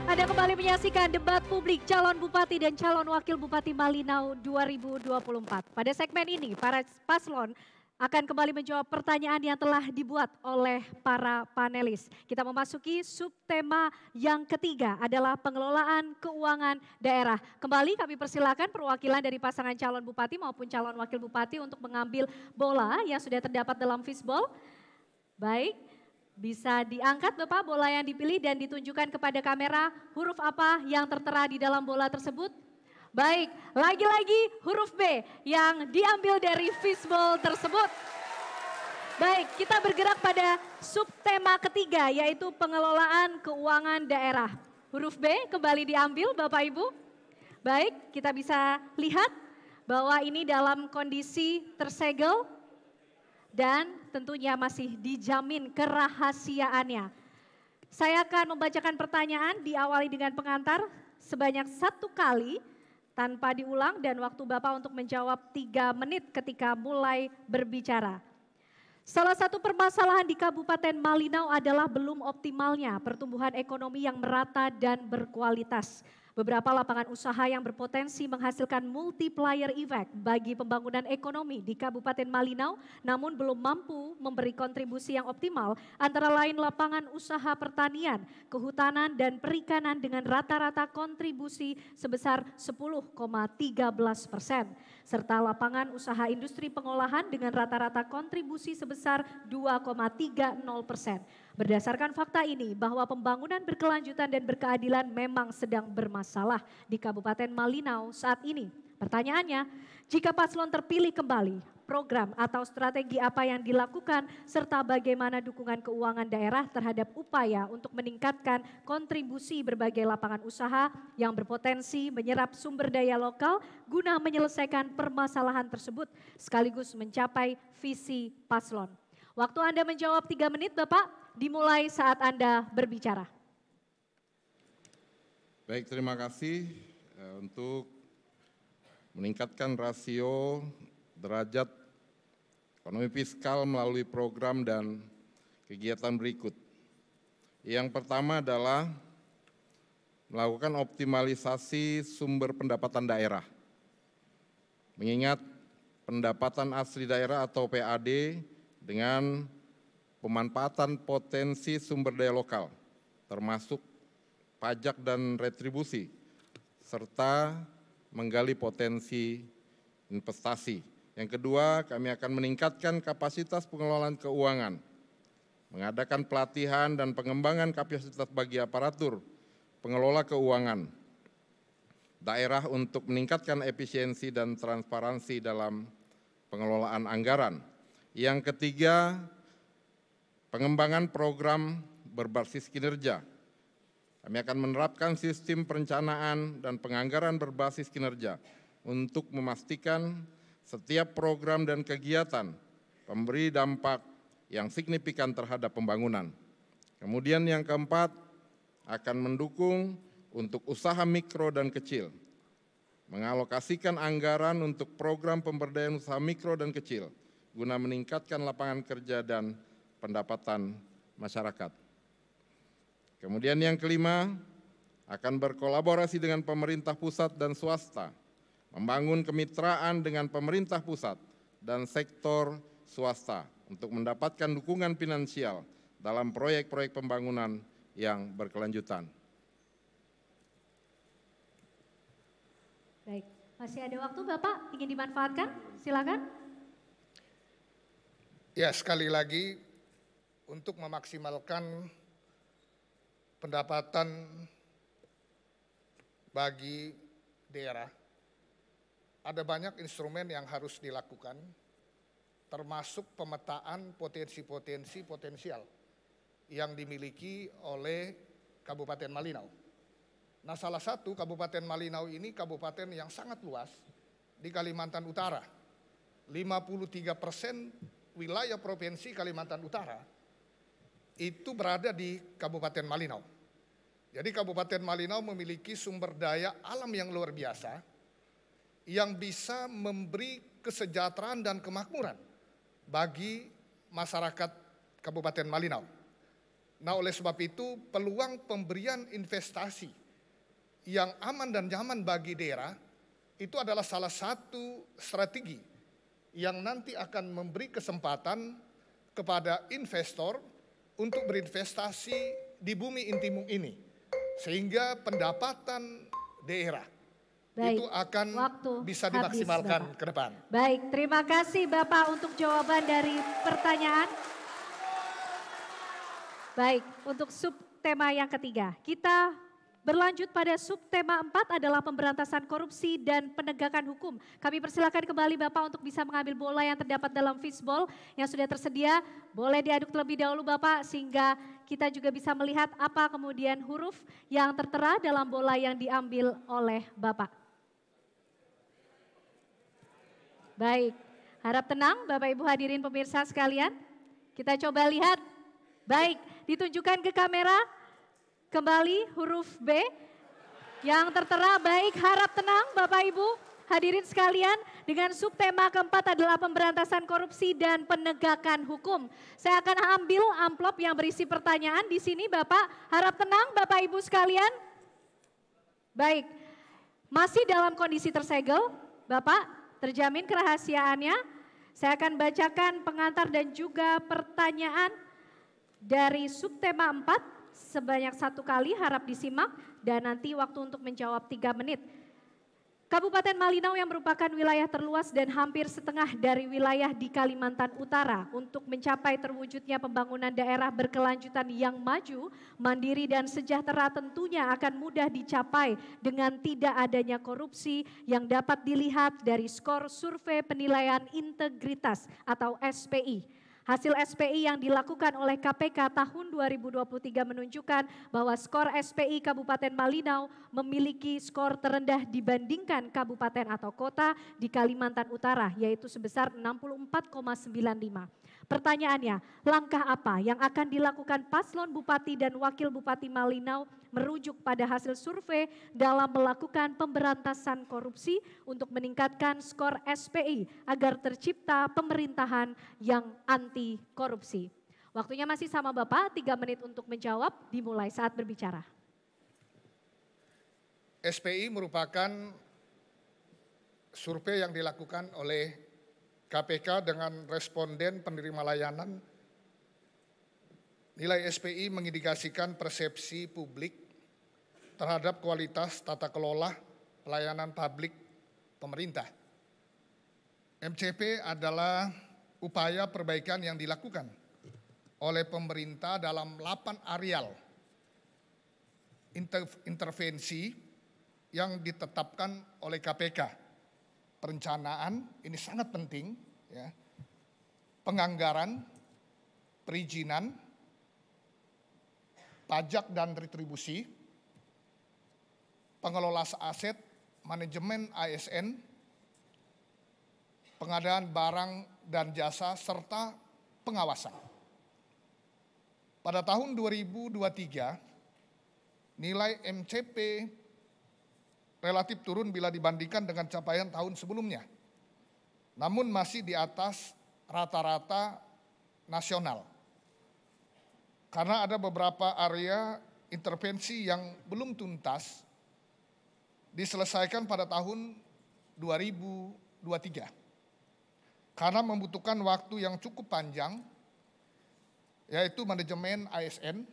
Anda kembali menyaksikan debat publik calon Bupati dan calon Wakil Bupati Malinau 2024. Pada segmen ini, para paslon akan kembali menjawab pertanyaan yang telah dibuat oleh para panelis. Kita memasuki subtema yang ketiga adalah pengelolaan keuangan daerah. Kembali kami persilakan perwakilan dari pasangan calon Bupati maupun calon Wakil Bupati untuk mengambil bola yang sudah terdapat dalam fishbowl. Baik. Bisa diangkat Bapak bola yang dipilih dan ditunjukkan kepada kamera huruf apa yang tertera di dalam bola tersebut. Baik, lagi-lagi huruf B yang diambil dari fishbowl tersebut. Baik, kita bergerak pada subtema ketiga yaitu pengelolaan keuangan daerah. Huruf B kembali diambil Bapak Ibu. Baik, kita bisa lihat bahwa ini dalam kondisi tersegel. Dan tentunya masih dijamin kerahasiaannya. Saya akan membacakan pertanyaan diawali dengan pengantar sebanyak 1 kali tanpa diulang dan waktu Bapak untuk menjawab 3 menit ketika mulai berbicara. Salah satu permasalahan di Kabupaten Malinau adalah belum optimalnya pertumbuhan ekonomi yang merata dan berkualitas. Beberapa lapangan usaha yang berpotensi menghasilkan multiplier effect bagi pembangunan ekonomi di Kabupaten Malinau namun belum mampu memberi kontribusi yang optimal antara lain lapangan usaha pertanian, kehutanan dan perikanan dengan rata-rata kontribusi sebesar 10,13% serta lapangan usaha industri pengolahan dengan rata-rata kontribusi sebesar 2,30%. Berdasarkan fakta ini bahwa pembangunan berkelanjutan dan berkeadilan memang sedang bermasalah di Kabupaten Malinau saat ini. Pertanyaannya, jika paslon terpilih kembali, program atau strategi apa yang dilakukan serta bagaimana dukungan keuangan daerah terhadap upaya untuk meningkatkan kontribusi berbagai lapangan usaha yang berpotensi menyerap sumber daya lokal guna menyelesaikan permasalahan tersebut sekaligus mencapai visi paslon. Waktu Anda menjawab 3 menit Bapak, dimulai saat Anda berbicara. Baik, terima kasih untuk meningkatkan rasio derajat ekonomi fiskal melalui program dan kegiatan berikut. Yang pertama adalah melakukan optimalisasi sumber pendapatan daerah. Mengingat pendapatan asli daerah atau PAD dengan pemanfaatan potensi sumber daya lokal, termasuk pajak dan retribusi, serta menggali potensi investasi. Yang kedua, kami akan meningkatkan kapasitas pengelolaan keuangan, mengadakan pelatihan dan pengembangan kapasitas bagi aparatur pengelola keuangan daerah untuk meningkatkan efisiensi dan transparansi dalam pengelolaan anggaran. Yang ketiga, pengembangan program berbasis kinerja. Kami akan menerapkan sistem perencanaan dan penganggaran berbasis kinerja untuk memastikan setiap program dan kegiatan memberi dampak yang signifikan terhadap pembangunan. Kemudian yang keempat, akan mendukung untuk usaha mikro dan kecil, mengalokasikan anggaran untuk program pemberdayaan usaha mikro dan kecil, guna meningkatkan lapangan kerja dan pendapatan masyarakat. Kemudian yang kelima, akan berkolaborasi dengan pemerintah pusat dan swasta, membangun kemitraan dengan pemerintah pusat dan sektor swasta untuk mendapatkan dukungan finansial dalam proyek-proyek pembangunan yang berkelanjutan. Baik, masih ada waktu Bapak ingin dimanfaatkan? Silakan. Ya, sekali lagi untuk memaksimalkan pendapatan bagi daerah, ada banyak instrumen yang harus dilakukan, termasuk pemetaan potensi-potensi potensial yang dimiliki oleh Kabupaten Malinau. Nah, salah satu Kabupaten Malinau ini kabupaten yang sangat luas di Kalimantan Utara. 53% wilayah provinsi Kalimantan Utara itu berada di Kabupaten Malinau. Jadi Kabupaten Malinau memiliki sumber daya alam yang luar biasa yang bisa memberi kesejahteraan dan kemakmuran bagi masyarakat Kabupaten Malinau. Nah, oleh sebab itu peluang pemberian investasi yang aman dan nyaman bagi daerah itu adalah salah satu strategi yang nanti akan memberi kesempatan kepada investor untuk berinvestasi di bumi intimum ini, sehingga pendapatan daerah itu akan bisa dimaksimalkan ke depan. Baik, terima kasih Bapak untuk jawaban dari pertanyaan. Baik, untuk subtema yang ketiga, kita berlanjut pada subtema 4 adalah pemberantasan korupsi dan penegakan hukum. Kami persilakan kembali Bapak untuk bisa mengambil bola yang terdapat dalam fishbowl yang sudah tersedia. Boleh diaduk terlebih dahulu Bapak sehingga kita juga bisa melihat apa kemudian huruf yang tertera dalam bola yang diambil oleh Bapak. Baik, harap tenang Bapak Ibu hadirin pemirsa sekalian. Kita coba lihat. Baik, ditunjukkan ke kamera. Kembali huruf B yang tertera. Baik, harap tenang Bapak Ibu hadirin sekalian. Dengan subtema keempat adalah pemberantasan korupsi dan penegakan hukum. Saya akan ambil amplop yang berisi pertanyaan di sini Bapak. Harap tenang Bapak Ibu sekalian. Baik, masih dalam kondisi tersegel, Bapak, terjamin kerahasiaannya. Saya akan bacakan pengantar dan juga pertanyaan dari subtema 4 sebanyak 1 kali, harap disimak dan nanti waktu untuk menjawab 3 menit. Kabupaten Malinau yang merupakan wilayah terluas dan hampir setengah dari wilayah di Kalimantan Utara untuk mencapai terwujudnya pembangunan daerah berkelanjutan yang maju, mandiri dan sejahtera tentunya akan mudah dicapai dengan tidak adanya korupsi yang dapat dilihat dari skor survei penilaian integritas atau SPI. Hasil SPI yang dilakukan oleh KPK tahun 2023 menunjukkan bahwa skor SPI Kabupaten Malinau memiliki skor terendah dibandingkan kabupaten atau kota di Kalimantan Utara, yaitu sebesar 64,95. Pertanyaannya, langkah apa yang akan dilakukan paslon Bupati dan Wakil Bupati Malinau merujuk pada hasil survei dalam melakukan pemberantasan korupsi untuk meningkatkan skor SPI agar tercipta pemerintahan yang anti korupsi? Waktunya masih sama Bapak, 3 menit untuk menjawab, dimulai saat berbicara. SPI merupakan survei yang dilakukan oleh KPK dengan responden penerima layanan. Nilai SPI mengindikasikan persepsi publik terhadap kualitas tata kelola pelayanan publik pemerintah. MCP adalah upaya perbaikan yang dilakukan oleh pemerintah dalam 8 areal intervensi yang ditetapkan oleh KPK. Perencanaan, ini sangat penting, ya. Penganggaran, perizinan, pajak dan retribusi, pengelola aset, manajemen ASN, pengadaan barang dan jasa, serta pengawasan. Pada tahun 2023, nilai MCP relatif turun bila dibandingkan dengan capaian tahun sebelumnya. Namun masih di atas rata-rata nasional. Karena ada beberapa area intervensi yang belum tuntas diselesaikan pada tahun 2023. Karena membutuhkan waktu yang cukup panjang, yaitu manajemen ASN,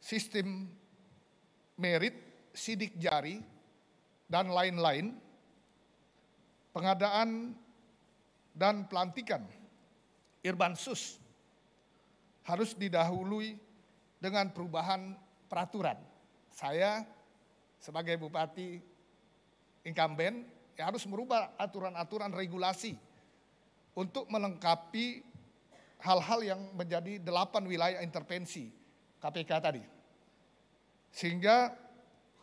sistem merit, sidik jari, dan lain-lain, pengadaan dan pelantikan Irbansus harus didahului dengan perubahan peraturan. Saya sebagai Bupati incumbent ya harus merubah aturan-aturan regulasi untuk melengkapi hal-hal yang menjadi 8 wilayah intervensi KPK tadi. Sehingga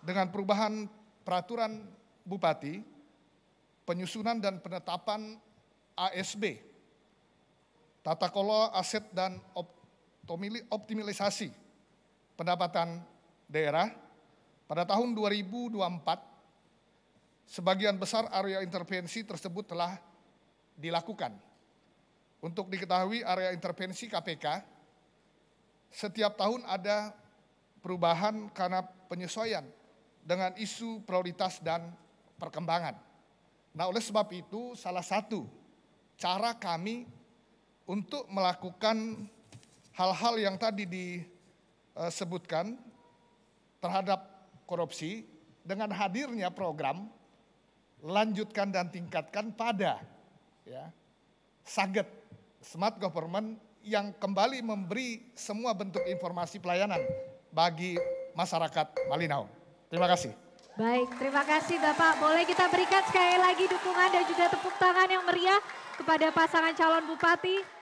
dengan perubahan peraturan Bupati, penyusunan dan penetapan ASB, tata kelola aset dan optimalisasi pendapatan daerah, pada tahun 2024, sebagian besar area intervensi tersebut telah dilakukan. Untuk diketahui area intervensi KPK, setiap tahun ada perubahan karena penyesuaian dengan isu prioritas dan perkembangan. Nah, oleh sebab itu salah satu cara kami untuk melakukan hal-hal yang tadi disebutkan terhadap korupsi dengan hadirnya program lanjutkan dan tingkatkan pada SAGET, Smart Government, yang kembali memberi semua bentuk informasi pelayanan bagi masyarakat Malinau. Terima kasih. Baik, terima kasih Bapak. Boleh kita berikan sekali lagi dukungan dan juga tepuk tangan yang meriah kepada pasangan calon Bupati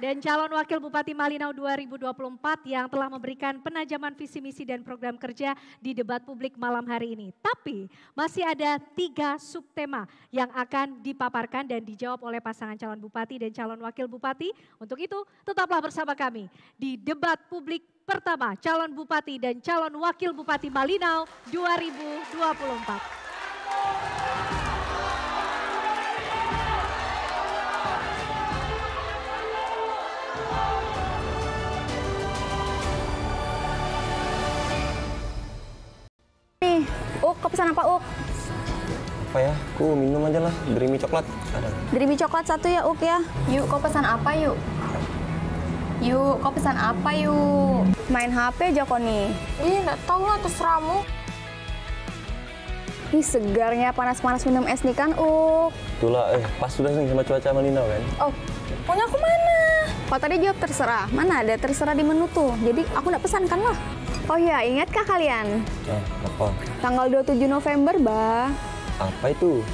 dan calon Wakil Bupati Malinau 2024 yang telah memberikan penajaman visi misi dan program kerja di debat publik malam hari ini. Tapi masih ada 3 subtema yang akan dipaparkan dan dijawab oleh pasangan calon Bupati dan calon Wakil Bupati. Untuk itu tetaplah bersama kami di debat publik pertama calon Bupati dan calon Wakil Bupati Malinau 2024. kau pesan apa, Uk? Apa ya? Aku minum aja lah, Dreamy coklat. Ada. Dreamy coklat 1 ya, Uk ya. Yuk, kau pesan apa, yuk? Yuk, kau pesan apa, yuk? Main HP aja kau nih. Nggak tahu lah, terserahmu. Ih, segarnya panas-panas minum es nih kan, Uk. Itulah, pas sudah nih sama cuaca Malinau kan? Oh, punya aku mana? Kau tadi jawab terserah. Mana ada terserah di menu tuh. Jadi aku nggak pesan kan lah. Oh ya, ingatkah kalian? Apa? Tanggal 27 November, Bah. Apa itu?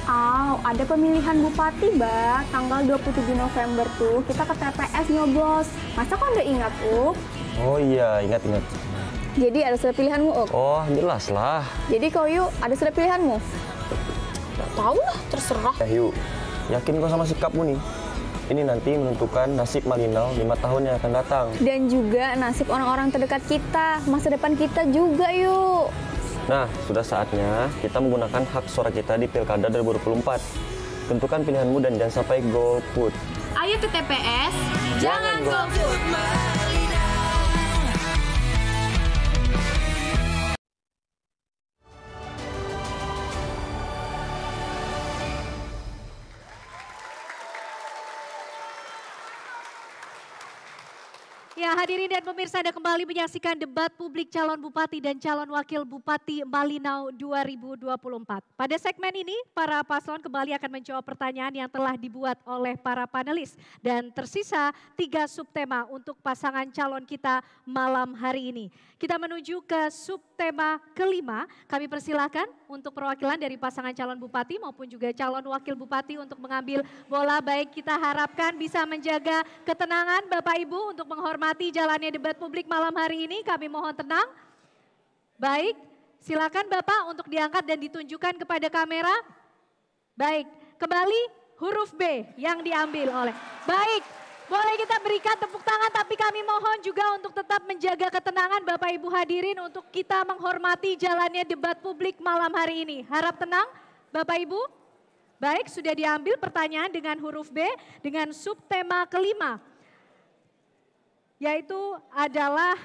Ada pemilihan bupati, Bah. Tanggal 27 November tuh kita ke TPS nyoblos. Masa kau nggak ingat, Uk? Oh iya, ingat. Jadi ada sudah pilihanmu, Uk? Oh, jelas lah. Jadi kau, Yuk, ada sudah pilihanmu? Nggak tahu lah, terserah. Yuk, yakin kau sama sikapmu nih? Ini nanti menentukan nasib Malinau 5 tahun yang akan datang. Dan juga nasib orang-orang terdekat kita, masa depan kita juga, Yuk. Nah, sudah saatnya kita menggunakan hak suara kita di Pilkada 2024. Tentukan pilihanmu dan jangan sampai golput. Ayo ke TPS, jangan golput. Ya, hadirin dan pemirsa, Anda kembali menyaksikan debat publik calon bupati dan calon wakil bupati Malinau 2024. Pada segmen ini, para paslon kembali akan menjawab pertanyaan yang telah dibuat oleh para panelis. Dan tersisa 3 subtema untuk pasangan calon kita malam hari ini. Kita menuju ke subtema kelima. Kami persilakan untuk perwakilan dari pasangan calon bupati maupun juga calon wakil bupati untuk mengambil bola. Baik, kita harapkan bisa menjaga ketenangan Bapak Ibu untuk menghormati jalannya debat publik malam hari ini. Kami mohon tenang. Baik, silakan Bapak untuk diangkat dan ditunjukkan kepada kamera. Baik, kembali huruf B yang diambil oleh. Baik, boleh kita berikan tepuk tangan, tapi kami mohon juga untuk tetap menjaga ketenangan Bapak Ibu hadirin untuk kita menghormati jalannya debat publik malam hari ini. Harap tenang Bapak Ibu. Baik, sudah diambil pertanyaan dengan huruf B dengan subtema kelima. Yaitu adalah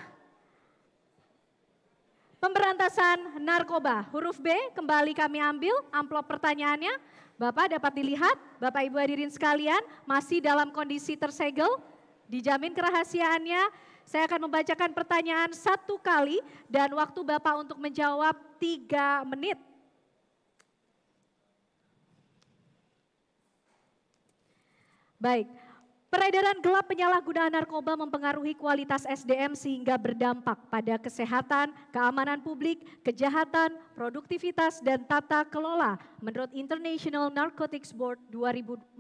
pemberantasan narkoba. Huruf B kembali kami ambil amplop pertanyaannya. Bapak dapat dilihat, Bapak Ibu hadirin sekalian masih dalam kondisi tersegel. Dijamin kerahasiaannya. Saya akan membacakan pertanyaan 1 kali dan waktu Bapak untuk menjawab 3 menit. Baik. Peredaran gelap penyalahgunaan narkoba mempengaruhi kualitas SDM sehingga berdampak pada kesehatan, keamanan publik, kejahatan, produktivitas, dan tata kelola menurut International Narcotics Board 2014.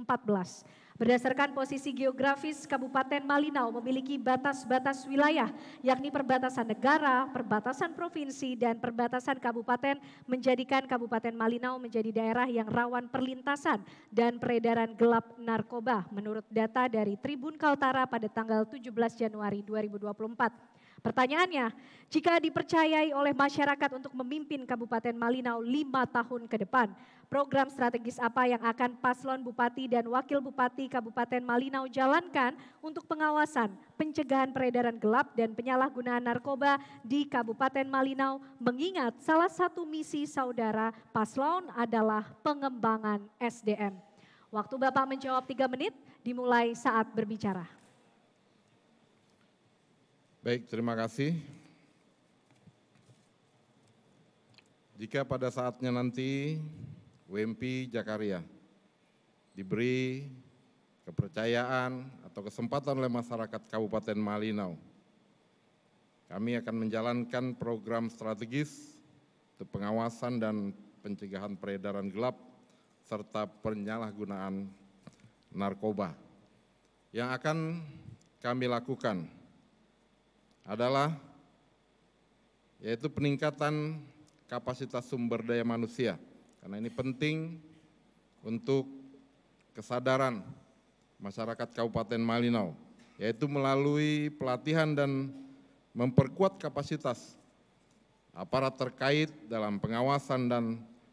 Berdasarkan posisi geografis, Kabupaten Malinau memiliki batas-batas wilayah, yakni perbatasan negara, perbatasan provinsi, dan perbatasan kabupaten, menjadikan Kabupaten Malinau menjadi daerah yang rawan perlintasan dan peredaran gelap narkoba menurut data dari Tribun Kaltara pada tanggal 17 Januari 2024. Pertanyaannya, jika dipercayai oleh masyarakat untuk memimpin Kabupaten Malinau 5 tahun ke depan, program strategis apa yang akan paslon bupati dan wakil bupati Kabupaten Malinau jalankan untuk pengawasan, pencegahan peredaran gelap dan penyalahgunaan narkoba di Kabupaten Malinau, mengingat salah satu misi saudara paslon adalah pengembangan SDM. Waktu Bapak menjawab 3 menit, dimulai saat berbicara. Baik, terima kasih. Jika pada saatnya nanti WMP Jakarta diberi kepercayaan atau kesempatan oleh masyarakat Kabupaten Malinau, kami akan menjalankan program strategis untuk pengawasan dan pencegahan peredaran gelap serta penyalahgunaan narkoba. Yang akan kami lakukan adalah yaitu peningkatan kapasitas sumber daya manusia, karena ini penting untuk kesadaran masyarakat Kabupaten Malinau, yaitu melalui pelatihan dan memperkuat kapasitas aparat terkait dalam pengawasan dan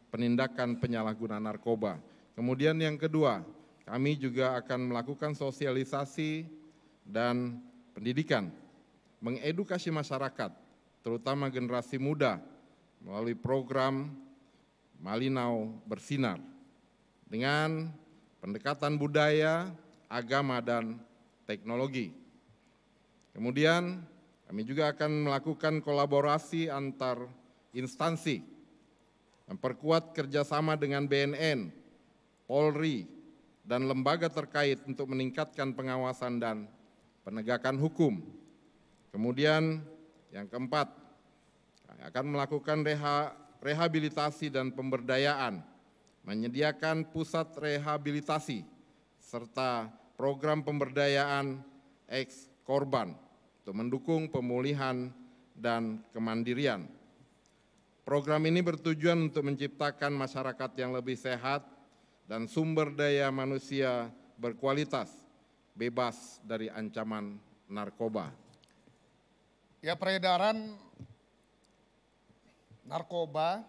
penindakan penyalahgunaan narkoba. Kemudian yang kedua, kami juga akan melakukan sosialisasi dan pendidikan, mengedukasi masyarakat, terutama generasi muda, melalui program Malinau bersinar dengan pendekatan budaya, agama, dan teknologi. Kemudian kami juga akan melakukan kolaborasi antar instansi, memperkuat kerjasama dengan BNN, Polri, dan lembaga terkait untuk meningkatkan pengawasan dan penegakan hukum. Kemudian yang keempat, kami akan melakukan rehabilitasi dan pemberdayaan, menyediakan pusat rehabilitasi, serta program pemberdayaan ex-korban untuk mendukung pemulihan dan kemandirian. Program ini bertujuan untuk menciptakan masyarakat yang lebih sehat dan sumber daya manusia berkualitas, bebas dari ancaman narkoba. Ya, peredaran narkoba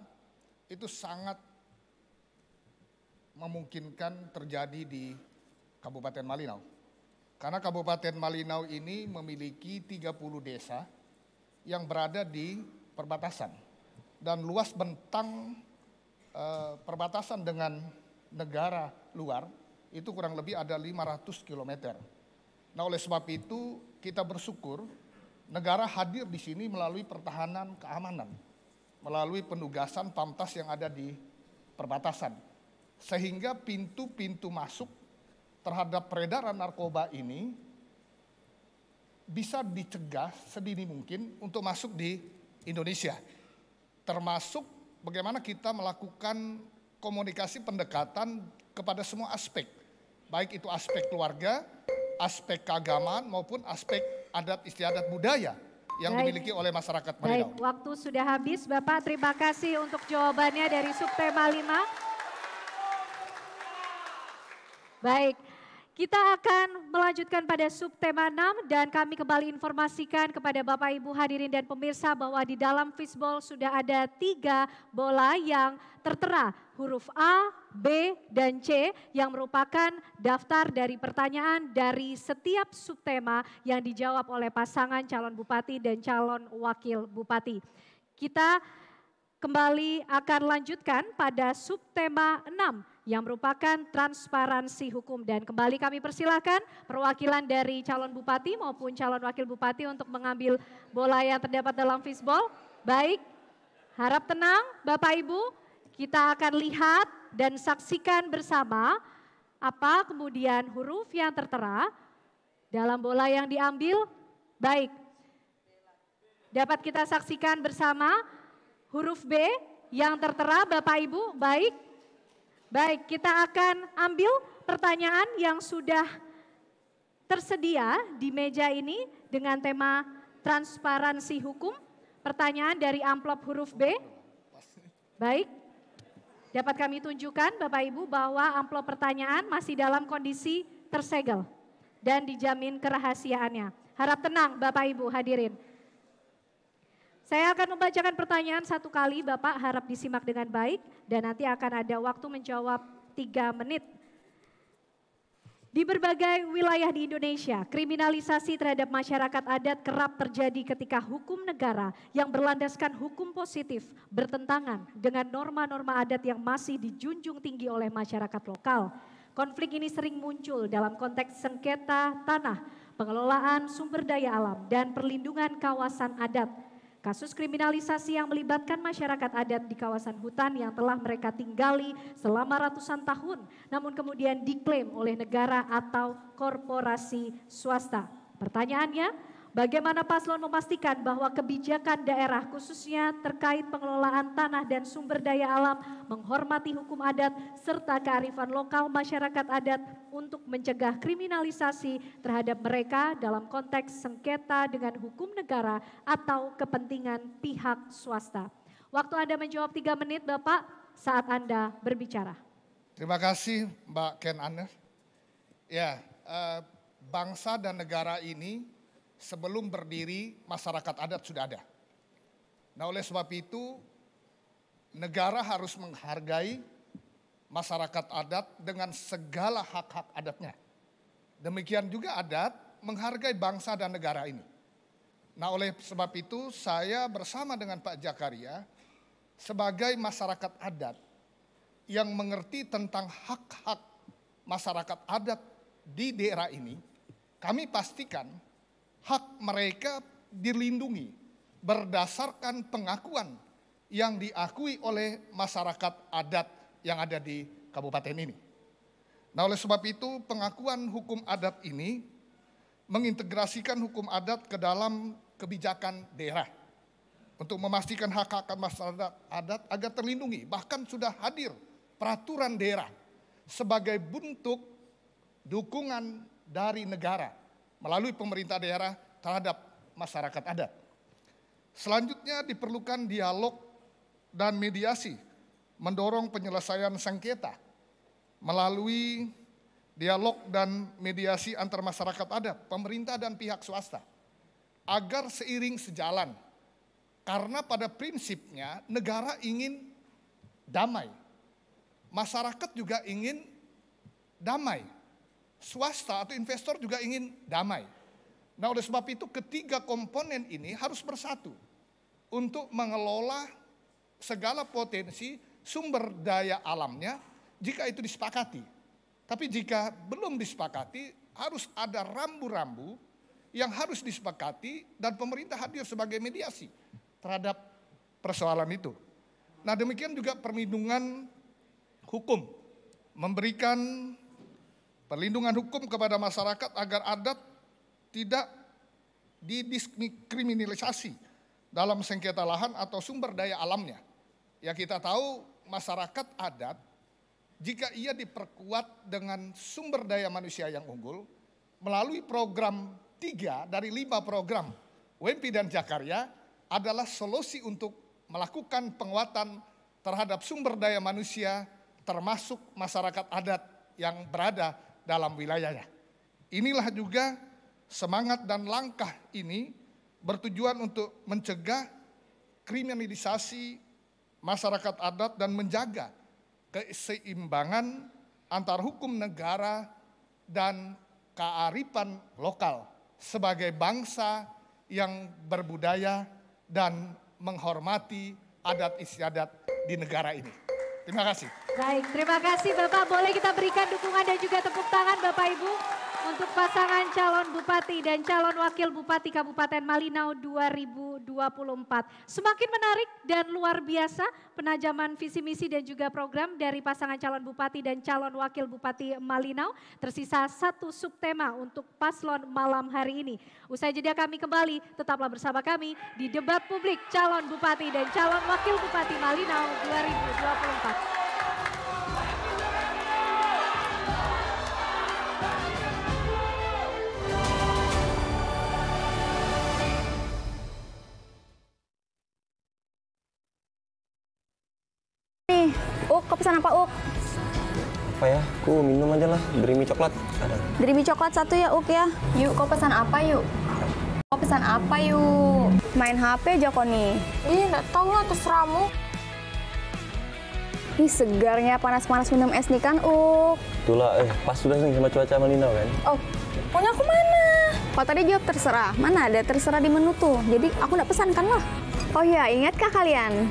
itu sangat memungkinkan terjadi di Kabupaten Malinau. Karena Kabupaten Malinau ini memiliki 30 desa yang berada di perbatasan. Dan luas bentang perbatasan dengan negara luar itu kurang lebih ada 500 km. Nah, oleh sebab itu kita bersyukur negara hadir di sini melalui pertahanan keamanan, melalui penugasan Pamtas yang ada di perbatasan. Sehingga pintu-pintu masuk terhadap peredaran narkoba ini bisa dicegah sedini mungkin untuk masuk di Indonesia. Termasuk bagaimana kita melakukan komunikasi pendekatan kepada semua aspek. Baik itu aspek keluarga, aspek keagamaan maupun aspek adat istiadat budaya yang dimiliki oleh masyarakat Malinau. Baik, waktu sudah habis Bapak. Terima kasih untuk jawabannya dari subtema 5. Baik, kita akan melanjutkan pada subtema 6 dan kami kembali informasikan kepada Bapak Ibu hadirin dan pemirsa bahwa di dalam fishbowl sudah ada 3 bola yang tertera huruf A, B, dan C yang merupakan daftar dari pertanyaan dari setiap subtema yang dijawab oleh pasangan calon bupati dan calon wakil bupati. Kita kembali akan lanjutkan pada subtema 6 yang merupakan transparansi hukum. Dan kembali kami persilahkan perwakilan dari calon bupati maupun calon wakil bupati untuk mengambil bola yang terdapat dalam fishbowl. Baik, harap tenang Bapak Ibu, kita akan lihat dan saksikan bersama apa kemudian huruf yang tertera dalam bola yang diambil. Baik, dapat kita saksikan bersama huruf B yang tertera Bapak Ibu. Baik. Baik, kita akan ambil pertanyaan yang sudah tersedia di meja ini dengan tema transparansi hukum. Pertanyaan dari amplop huruf B. Baik, dapat kami tunjukkan Bapak Ibu bahwa amplop pertanyaan masih dalam kondisi tersegel dan dijamin kerahasiaannya. Harap tenang Bapak Ibu hadirin. Saya akan membacakan pertanyaan 1 kali, Bapak harap disimak dengan baik dan nanti akan ada waktu menjawab 3 menit. Di berbagai wilayah di Indonesia, kriminalisasi terhadap masyarakat adat kerap terjadi ketika hukum negara yang berlandaskan hukum positif bertentangan dengan norma-norma adat yang masih dijunjung tinggi oleh masyarakat lokal. Konflik ini sering muncul dalam konteks sengketa tanah, pengelolaan sumber daya alam, dan perlindungan kawasan adat. Kasus kriminalisasi yang melibatkan masyarakat adat di kawasan hutan yang telah mereka tinggali selama ratusan tahun, namun kemudian diklaim oleh negara atau korporasi swasta. Pertanyaannya, bagaimana paslon memastikan bahwa kebijakan daerah khususnya terkait pengelolaan tanah dan sumber daya alam menghormati hukum adat serta kearifan lokal masyarakat adat untuk mencegah kriminalisasi terhadap mereka dalam konteks sengketa dengan hukum negara atau kepentingan pihak swasta. Waktu Anda menjawab 3 menit Bapak saat Anda berbicara. Terima kasih Mbak Ken Aner. Ya, bangsa dan negara ini sebelum berdiri masyarakat adat sudah ada. Nah oleh sebab itu negara harus menghargai masyarakat adat dengan segala hak-hak adatnya. Demikian juga adat menghargai bangsa dan negara ini. Nah oleh sebab itu saya bersama dengan Pak Jakaria sebagai masyarakat adat yang mengerti tentang hak-hak masyarakat adat di daerah ini, kami pastikan hak mereka dilindungi berdasarkan pengakuan yang diakui oleh masyarakat adat yang ada di kabupaten ini. Nah, oleh sebab itu pengakuan hukum adat ini mengintegrasikan hukum adat ke dalam kebijakan daerah untuk memastikan hak-hak masyarakat adat agar terlindungi. Bahkan sudah hadir peraturan daerah sebagai bentuk dukungan dari negara melalui pemerintah daerah terhadap masyarakat adat. Selanjutnya diperlukan dialog dan mediasi, mendorong penyelesaian sengketa melalui dialog dan mediasi antar masyarakat adat, pemerintah dan pihak swasta, agar seiring sejalan. Karena pada prinsipnya negara ingin damai, masyarakat juga ingin damai, swasta atau investor juga ingin damai. Nah, oleh sebab itu ketiga komponen ini harus bersatu untuk mengelola segala potensi sumber daya alamnya jika itu disepakati. Tapi jika belum disepakati, harus ada rambu-rambu yang harus disepakati dan pemerintah hadir sebagai mediasi terhadap persoalan itu. Nah, demikian juga perlindungan hukum, memberikan perlindungan hukum kepada masyarakat agar adat tidak didiskriminalisasi dalam sengketa lahan atau sumber daya alamnya. Ya, kita tahu masyarakat adat jika ia diperkuat dengan sumber daya manusia yang unggul melalui program 3 dari 5 program WMP dan Jakarta adalah solusi untuk melakukan penguatan terhadap sumber daya manusia termasuk masyarakat adat yang berada dalam wilayahnya. Inilah juga semangat dan langkah ini bertujuan untuk mencegah kriminalisasi masyarakat adat dan menjaga keseimbangan antar hukum negara dan kearifan lokal sebagai bangsa yang berbudaya dan menghormati adat istiadat di negara ini. Terima kasih. Baik, terima kasih Bapak. Boleh kita berikan dukungan dan juga tepuk tangan Bapak Ibu untuk pasangan calon Bupati dan calon Wakil Bupati Kabupaten Malinau 2024. Semakin menarik dan luar biasa penajaman visi misi dan juga program dari pasangan calon Bupati dan calon Wakil Bupati Malinau. Tersisa satu subtema untuk paslon malam hari ini. Usai jeda kami kembali, tetaplah bersama kami di debat publik calon Bupati dan calon Wakil Bupati Malinau 2024. Kau pesan apa, Uk? Apa ya? Ku minum aja lah, Dreamy coklat. Ada. Dreamy coklat satu ya, Uk ya. Yuk, kau pesan apa yuk? Kau pesan apa yuk? Main HP aja kau nih. Ih, nggak tahu lah, terserahmu. Ih, segarnya panas-panas minum es nih kan, Uk. Itulah, pas sudah nih sama cuaca Malinau kan. Oh, punya aku mana? Kau tadi jawab terserah. Mana ada terserah di menu tuh. Jadi aku nggak pesan kan lah. Oh ya, ingatkah kalian?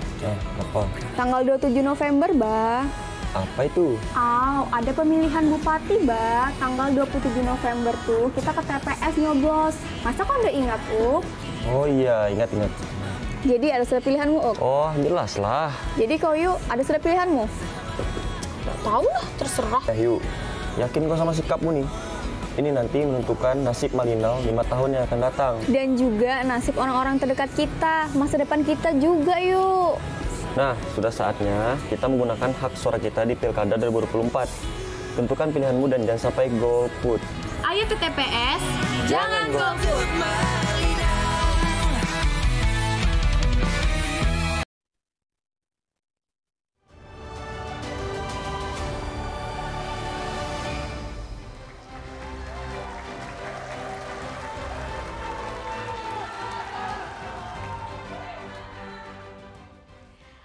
Apa? Tanggal 27 November, Bah. Apa itu? Ada pemilihan bupati, Bah. Tanggal 27 November tuh kita ke TPS nyoblos. Masa kau nggak ingat, Uk? Oh iya, ingat. Jadi ada sudah pilihanmu, Uk? Oh, jelas lah. Jadi kau yuk, ada sudah pilihanmu? Nggak tahu lah, terserah. Yuk, yakin kau sama sikapmu nih? Ini nanti menentukan nasib Malinau 5 tahun yang akan datang. Dan juga nasib orang-orang terdekat kita, masa depan kita juga yuk. Nah, sudah saatnya kita menggunakan hak suara kita di Pilkada 2024. Tentukan pilihanmu dan jangan sampai golput. Ayo ke TPS, jangan golput.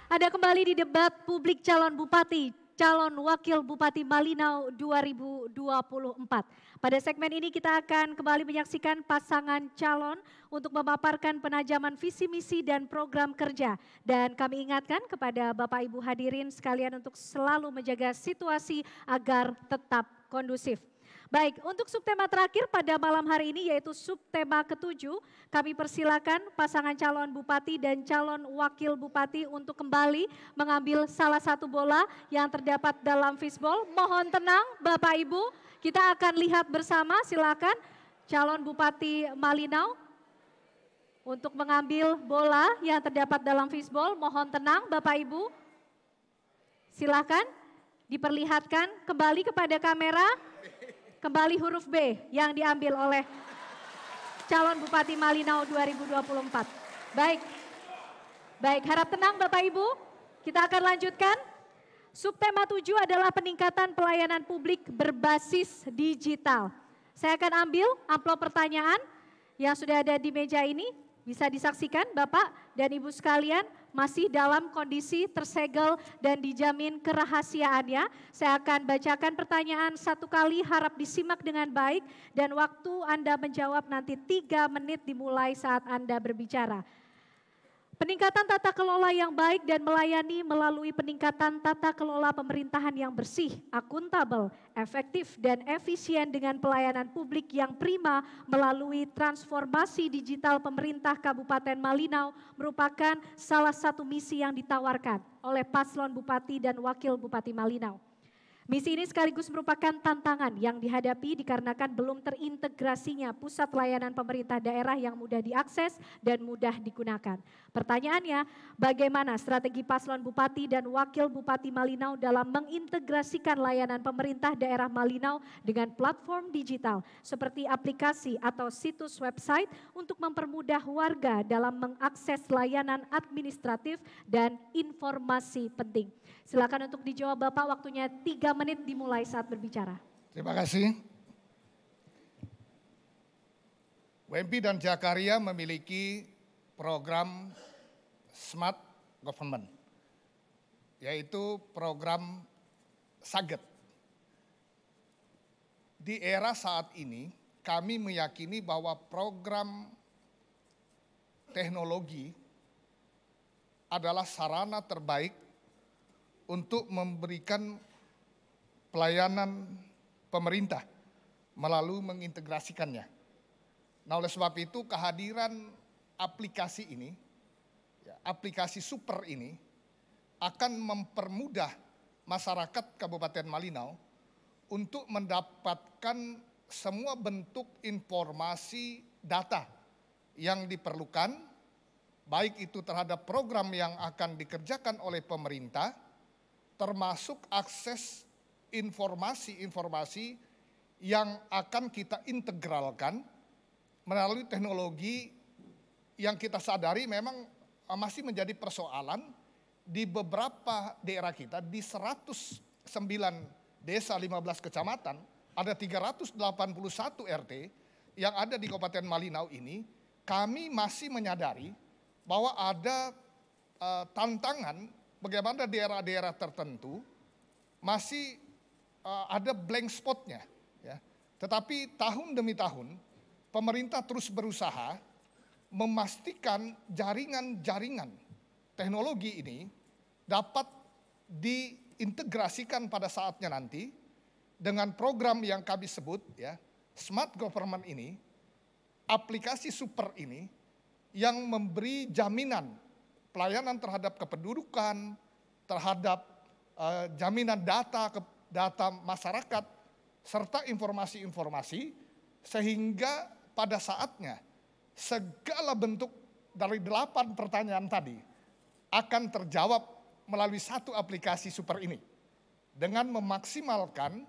Ada kembali di debat publik calon Bupati calon wakil Bupati Malinau 2024. Pada segmen ini kita akan kembali menyaksikan pasangan calon untuk memaparkan penajaman visi misi dan program kerja. Dan kami ingatkan kepada Bapak Ibu hadirin sekalian untuk selalu menjaga situasi agar tetap kondusif. Baik, untuk subtema terakhir pada malam hari ini yaitu subtema ke-7, kami persilakan pasangan calon bupati dan calon wakil bupati untuk kembali mengambil salah satu bola yang terdapat dalam fishbowl. Mohon tenang Bapak Ibu, kita akan lihat bersama, silakan calon bupati Malinau untuk mengambil bola yang terdapat dalam fishbowl. Mohon tenang Bapak Ibu, silakan diperlihatkan kembali kepada kamera. Kembali huruf B yang diambil oleh calon Bupati Malinau 2024. Baik, harap tenang Bapak Ibu. Kita akan lanjutkan. Subtema 7 adalah peningkatan pelayanan publik berbasis digital. Saya akan ambil amplop pertanyaan yang sudah ada di meja ini. Bisa disaksikan Bapak dan Ibu sekalian, masih dalam kondisi tersegel dan dijamin kerahasiaannya. Saya akan bacakan pertanyaan satu kali, harap disimak dengan baik dan waktu Anda menjawab nanti 3 menit dimulai saat Anda berbicara. Peningkatan tata kelola yang baik dan melayani melalui peningkatan tata kelola pemerintahan yang bersih, akuntabel, efektif dan efisien dengan pelayanan publik yang prima melalui transformasi digital pemerintah Kabupaten Malinau merupakan salah satu misi yang ditawarkan oleh paslon Bupati dan Wakil Bupati Malinau. Misi ini sekaligus merupakan tantangan yang dihadapi dikarenakan belum terintegrasinya pusat layanan pemerintah daerah yang mudah diakses dan mudah digunakan. Pertanyaannya, bagaimana strategi paslon Bupati dan Wakil Bupati Malinau dalam mengintegrasikan layanan pemerintah daerah Malinau dengan platform digital seperti aplikasi atau situs website untuk mempermudah warga dalam mengakses layanan administratif dan informasi penting. Silakan untuk dijawab Bapak, waktunya 3 menit dimulai saat berbicara. Terima kasih. WMP dan Jakaria memiliki program Smart Government, yaitu program SAGET. Di era saat ini, kami meyakini bahwa program teknologi adalah sarana terbaik untuk memberikan pelayanan pemerintah melalui mengintegrasikannya. Nah, oleh sebab itu kehadiran aplikasi ini, aplikasi super ini akan mempermudah masyarakat Kabupaten Malinau untuk mendapatkan semua bentuk informasi data yang diperlukan, baik itu terhadap program yang akan dikerjakan oleh pemerintah, termasuk akses informasi-informasi yang akan kita integralkan melalui teknologi yang kita sadari memang masih menjadi persoalan di beberapa daerah kita. Di 109 desa 15 kecamatan, ada 381 RT yang ada di Kabupaten Malinau ini, kami masih menyadari bahwa ada tantangan bagaimana daerah-daerah tertentu masih ada blank spotnya. Ya. Tetapi tahun demi tahun pemerintah terus berusaha memastikan jaringan-jaringan teknologi ini dapat diintegrasikan pada saatnya nanti dengan program yang kami sebut ya, Smart Government ini, aplikasi super ini yang memberi jaminan pelayanan terhadap kependudukan, terhadap jaminan data masyarakat, serta informasi-informasi, sehingga pada saatnya segala bentuk dari 8 pertanyaan tadi akan terjawab melalui satu aplikasi super ini. Dengan memaksimalkan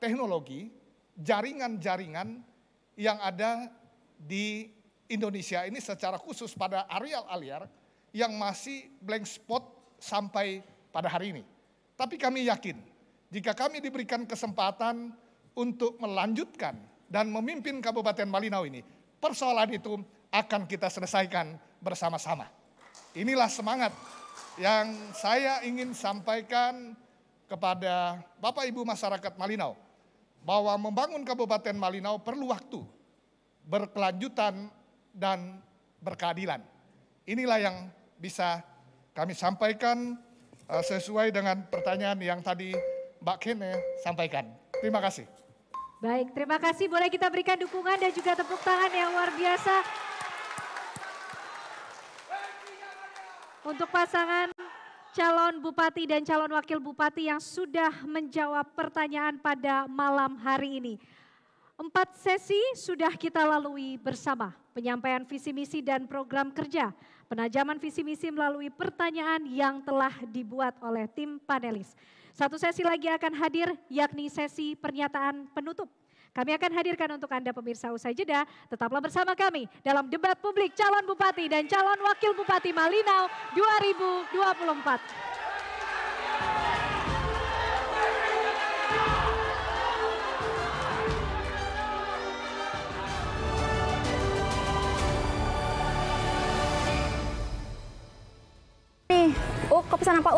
teknologi, jaringan-jaringan yang ada di Indonesia ini secara khusus pada areal-areal yang masih blank spot sampai pada hari ini. Tapi kami yakin jika kami diberikan kesempatan untuk melanjutkan dan memimpin Kabupaten Malinau ini, persoalan itu akan kita selesaikan bersama-sama. Inilah semangat yang saya ingin sampaikan kepada Bapak Ibu masyarakat Malinau bahwa membangun Kabupaten Malinau perlu waktu, berkelanjutan, dan berkeadilan. Inilah yang bisa kami sampaikan sesuai dengan pertanyaan yang tadi Mbak Kene sampaikan. Terima kasih. Baik, terima kasih. Boleh kita berikan dukungan dan juga tepuk tangan yang luar biasa untuk pasangan calon bupati dan calon wakil bupati yang sudah menjawab pertanyaan pada malam hari ini. 4 sesi sudah kita lalui bersama. Penyampaian visi misi dan program kerja, penajaman visi misi melalui pertanyaan yang telah dibuat oleh tim panelis. 1 sesi lagi akan hadir, yakni sesi pernyataan penutup. Kami akan hadirkan untuk Anda pemirsa usai jeda. Tetaplah bersama kami dalam debat publik calon bupati dan calon wakil bupati Malinau 2024. Nih, kau pesan apa,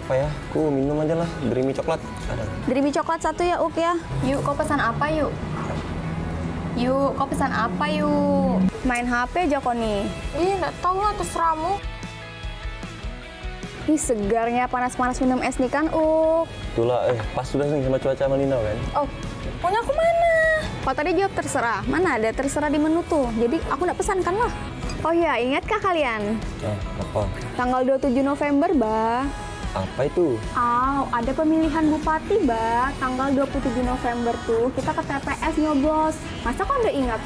Apa ya? Aku minum aja lah, Dreamy coklat. Ada. Dreamy coklat 1 ya, ya. Kau pesan apa, kau pesan apa, Main HP aja kok nih. Nggak tahu lah, terserahmu. Ih, segarnya panas-panas minum es nih kan, Itulah, pas sudah nih sama cuaca Malinau kan. Oh, punya aku mana? Kau tadi jawab terserah, mana ada terserah di menu tuh. Jadi aku nggak pesan kan lah. Oh ya, ingatkah kalian? Apa? Tanggal 27 November, Bah. Apa itu? Ada pemilihan bupati, Mbak. Tanggal 27 November tuh kita ke TPS nyoblos. Masa kok nggak ingat,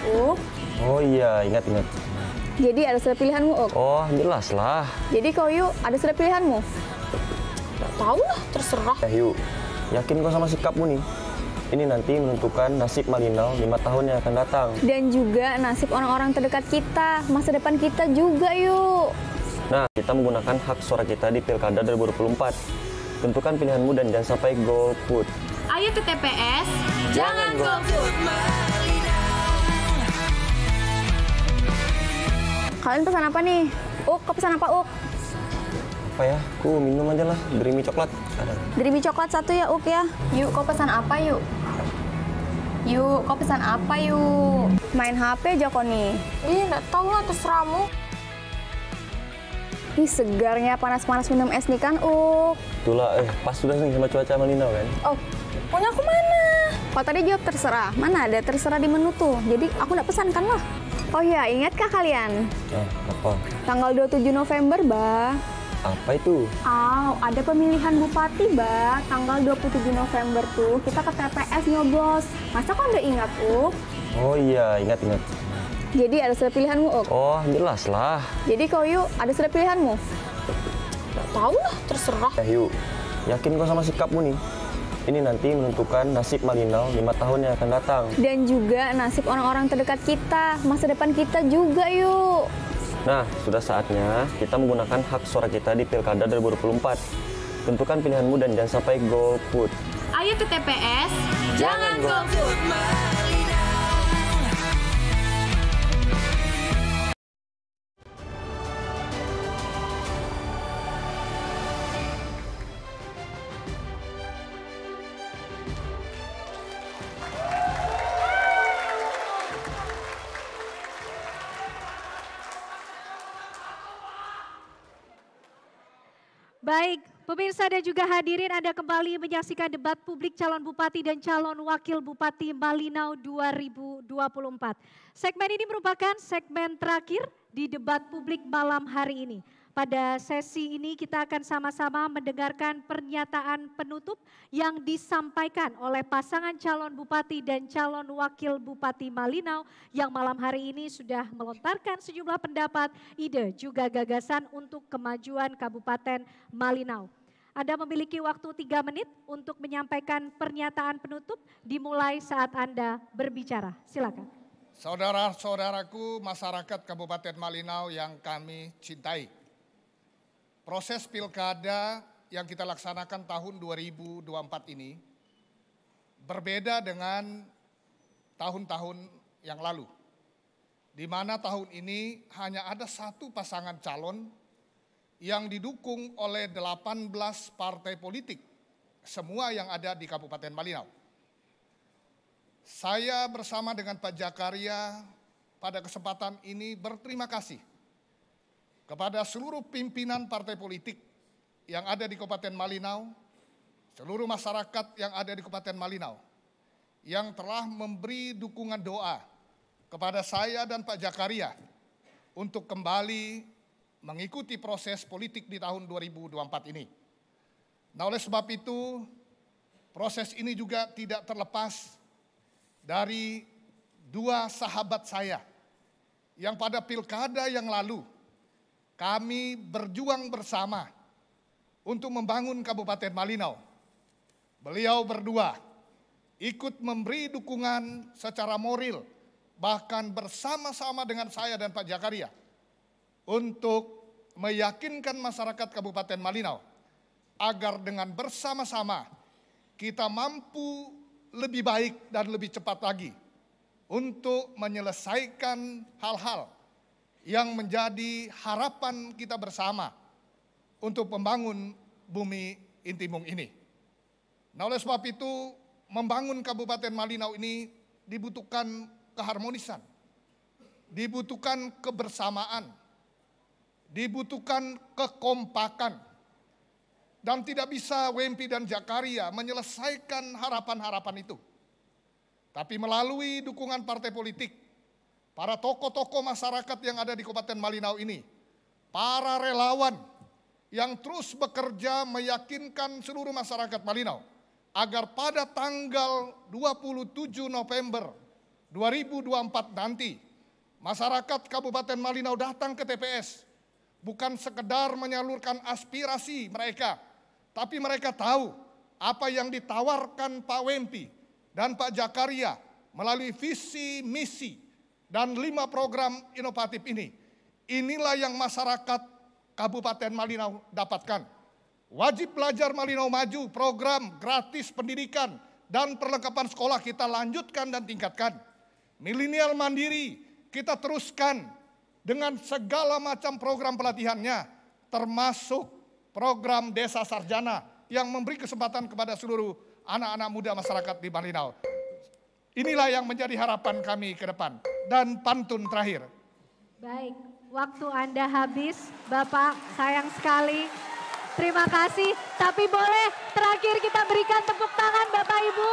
Oh iya, ingat. Jadi ada sudah pilihanmu, Oh, jelas lah. Jadi kau, ada sudah pilihanmu? Nggak tahu lah, terserah. Yuk, yakin kau sama sikapmu nih? Ini nanti menentukan nasib Malinau 5 tahun yang akan datang. Dan juga nasib orang-orang terdekat kita, masa depan kita juga, Nah, kita menggunakan hak suara kita di Pilkada 2024. Tentukan pilihanmu dan jangan sampai golput. Ayo ke TPS, jangan golput. Kalian pesan apa nih? Kau pesan apa, Apa ya? Aku minum aja lah, Dreamy coklat. Ada. Dreamy coklat 1 ya, ya. Kau pesan apa, kau pesan apa, Main HP aja kok nih. Nggak tahu lah, terserahmu. Ih, segarnya panas-panas minum es nih kan, Itulah, pas sudah nih sama cuaca Malinau kan. Oh, punya aku mana? Kau tadi jawab terserah, mana ada terserah di menu tuh. Jadi aku nggak pesan kan lah. Oh ya, ingatkah kalian? Apa? Tanggal 27 November, Bah. Apa itu? Ada pemilihan bupati, Bah. Tanggal 27 November tuh kita ke TPS nyoblos. Masa kok nggak ingat, Oh iya, ingat. Jadi ada sudah pilihanmu, Oh, jelas lah. Jadi kau, ada sudah pilihanmu? Nggak tahu lah, terserah. Yuk, yakin kau sama sikapmu nih? Ini nanti menentukan nasib Malinau 5 tahun yang akan datang. Dan juga nasib orang-orang terdekat kita, masa depan kita juga, Nah, sudah saatnya kita menggunakan hak suara kita di Pilkada 2024. Tentukan pilihanmu dan jangan sampai golput. Ayo ke TPS, jangan golput. Baik, pemirsa dan juga hadirin, Anda kembali menyaksikan debat publik calon bupati dan calon wakil bupati Malinau 2024. Segmen ini merupakan segmen terakhir di debat publik malam hari ini. Pada sesi ini kita akan sama-sama mendengarkan pernyataan penutup yang disampaikan oleh pasangan calon bupati dan calon wakil bupati Malinau yang malam hari ini sudah melontarkan sejumlah pendapat, ide, juga gagasan untuk kemajuan Kabupaten Malinau. Anda memiliki waktu 3 menit untuk menyampaikan pernyataan penutup dimulai saat Anda berbicara. Silakan. Saudara-saudaraku masyarakat Kabupaten Malinau yang kami cintai. Proses pilkada yang kita laksanakan tahun 2024 ini berbeda dengan tahun-tahun yang lalu. Di mana tahun ini hanya ada satu pasangan calon yang didukung oleh 18 partai politik, semua yang ada di Kabupaten Malinau. Saya bersama dengan Pak Jakaria pada kesempatan ini berterima kasih kepada seluruh pimpinan partai politik yang ada di Kabupaten Malinau, seluruh masyarakat yang ada di Kabupaten Malinau, yang telah memberi dukungan doa kepada saya dan Pak Jakaria untuk kembali mengikuti proses politik di tahun 2024 ini. Nah, oleh sebab itu, proses ini juga tidak terlepas dari dua sahabat saya yang pada pilkada yang lalu kami berjuang bersama untuk membangun Kabupaten Malinau. Beliau berdua ikut memberi dukungan secara moral, bahkan bersama-sama dengan saya dan Pak Jakaria, untuk meyakinkan masyarakat Kabupaten Malinau agar dengan bersama-sama kita mampu lebih baik dan lebih cepat lagi untuk menyelesaikan hal-hal yang menjadi harapan kita bersama untuk membangun bumi Intimung ini. Nah, oleh sebab itu, membangun Kabupaten Malinau ini dibutuhkan keharmonisan, dibutuhkan kebersamaan, dibutuhkan kekompakan, dan tidak bisa Wempi dan Jakaria menyelesaikan harapan-harapan itu. Tapi melalui dukungan partai politik, para tokoh-tokoh masyarakat yang ada di Kabupaten Malinau ini, para relawan yang terus bekerja meyakinkan seluruh masyarakat Malinau agar pada tanggal 27 November 2024 nanti masyarakat Kabupaten Malinau datang ke TPS, bukan sekedar menyalurkan aspirasi mereka, tapi mereka tahu apa yang ditawarkan Pak Wempi dan Pak Jakaria melalui visi, misi, dan 5 program inovatif ini. Inilah yang masyarakat Kabupaten Malinau dapatkan. Wajib belajar Malinau Maju, program gratis pendidikan dan perlengkapan sekolah kita lanjutkan dan tingkatkan. Milenial Mandiri kita teruskan dengan segala macam program pelatihannya, termasuk program Desa Sarjana yang memberi kesempatan kepada seluruh anak-anak muda masyarakat di Malinau. Inilah yang menjadi harapan kami ke depan. Dan pantun terakhir. Baik, waktu Anda habis, Bapak, sayang sekali. Terima kasih, tapi boleh terakhir kita berikan tepuk tangan Bapak Ibu.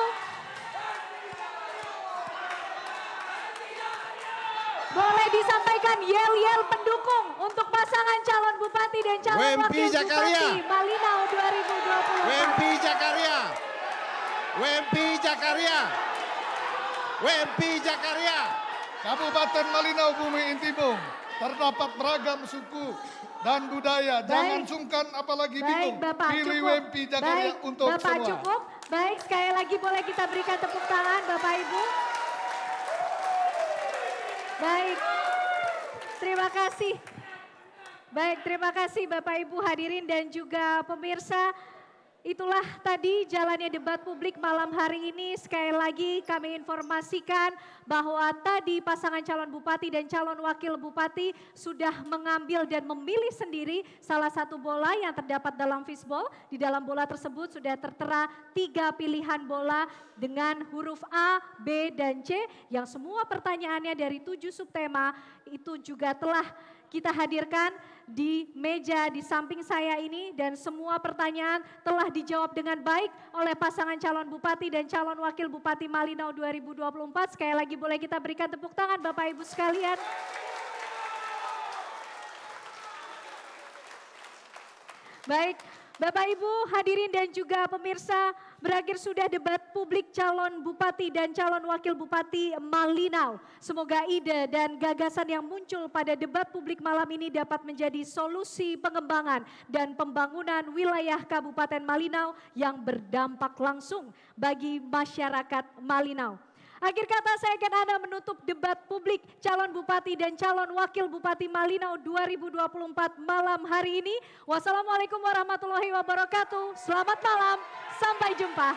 Boleh disampaikan yel-yel pendukung untuk pasangan calon bupati dan calon Wempi wakil Jakaria. bupati Malinau 2024. Wempi Jakaria. Wempi Jakaria. Wempi Jakaria. Kabupaten Malinau Bumi Intimung terdapat beragam suku dan budaya. Jangan sungkan apalagi bingung. Bapak, Pilih cukup. Wempi Jakaria Baik, untuk Bapak, semua. cukup. Baik, sekali lagi boleh kita berikan tepuk tangan Bapak Ibu. Baik, terima kasih. Baik, terima kasih Bapak Ibu hadirin dan juga pemirsa. Itulah tadi jalannya debat publik malam hari ini. Sekali lagi kami informasikan bahwa tadi pasangan calon bupati dan calon wakil bupati sudah mengambil dan memilih sendiri salah satu bola yang terdapat dalam fishbowl. Di dalam bola tersebut sudah tertera 3 pilihan bola dengan huruf A, B, dan C yang semua pertanyaannya dari 7 subtema itu juga telah kita hadirkan di meja di samping saya ini dan semua pertanyaan telah dijawab dengan baik oleh pasangan calon bupati dan calon wakil bupati Malinau 2024. Sekali lagi boleh kita berikan tepuk tangan Bapak Ibu sekalian. Baik, Bapak Ibu hadirin dan juga pemirsa, berakhir sudah debat publik calon bupati dan calon wakil bupati Malinau. Semoga ide dan gagasan yang muncul pada debat publik malam ini dapat menjadi solusi pengembangan dan pembangunan wilayah Kabupaten Malinau yang berdampak langsung bagi masyarakat Malinau. Akhir kata saya akan Anda menutup debat publik calon bupati dan calon wakil bupati Malinau 2024 malam hari ini. Wassalamualaikum warahmatullahi wabarakatuh. Selamat malam, sampai jumpa.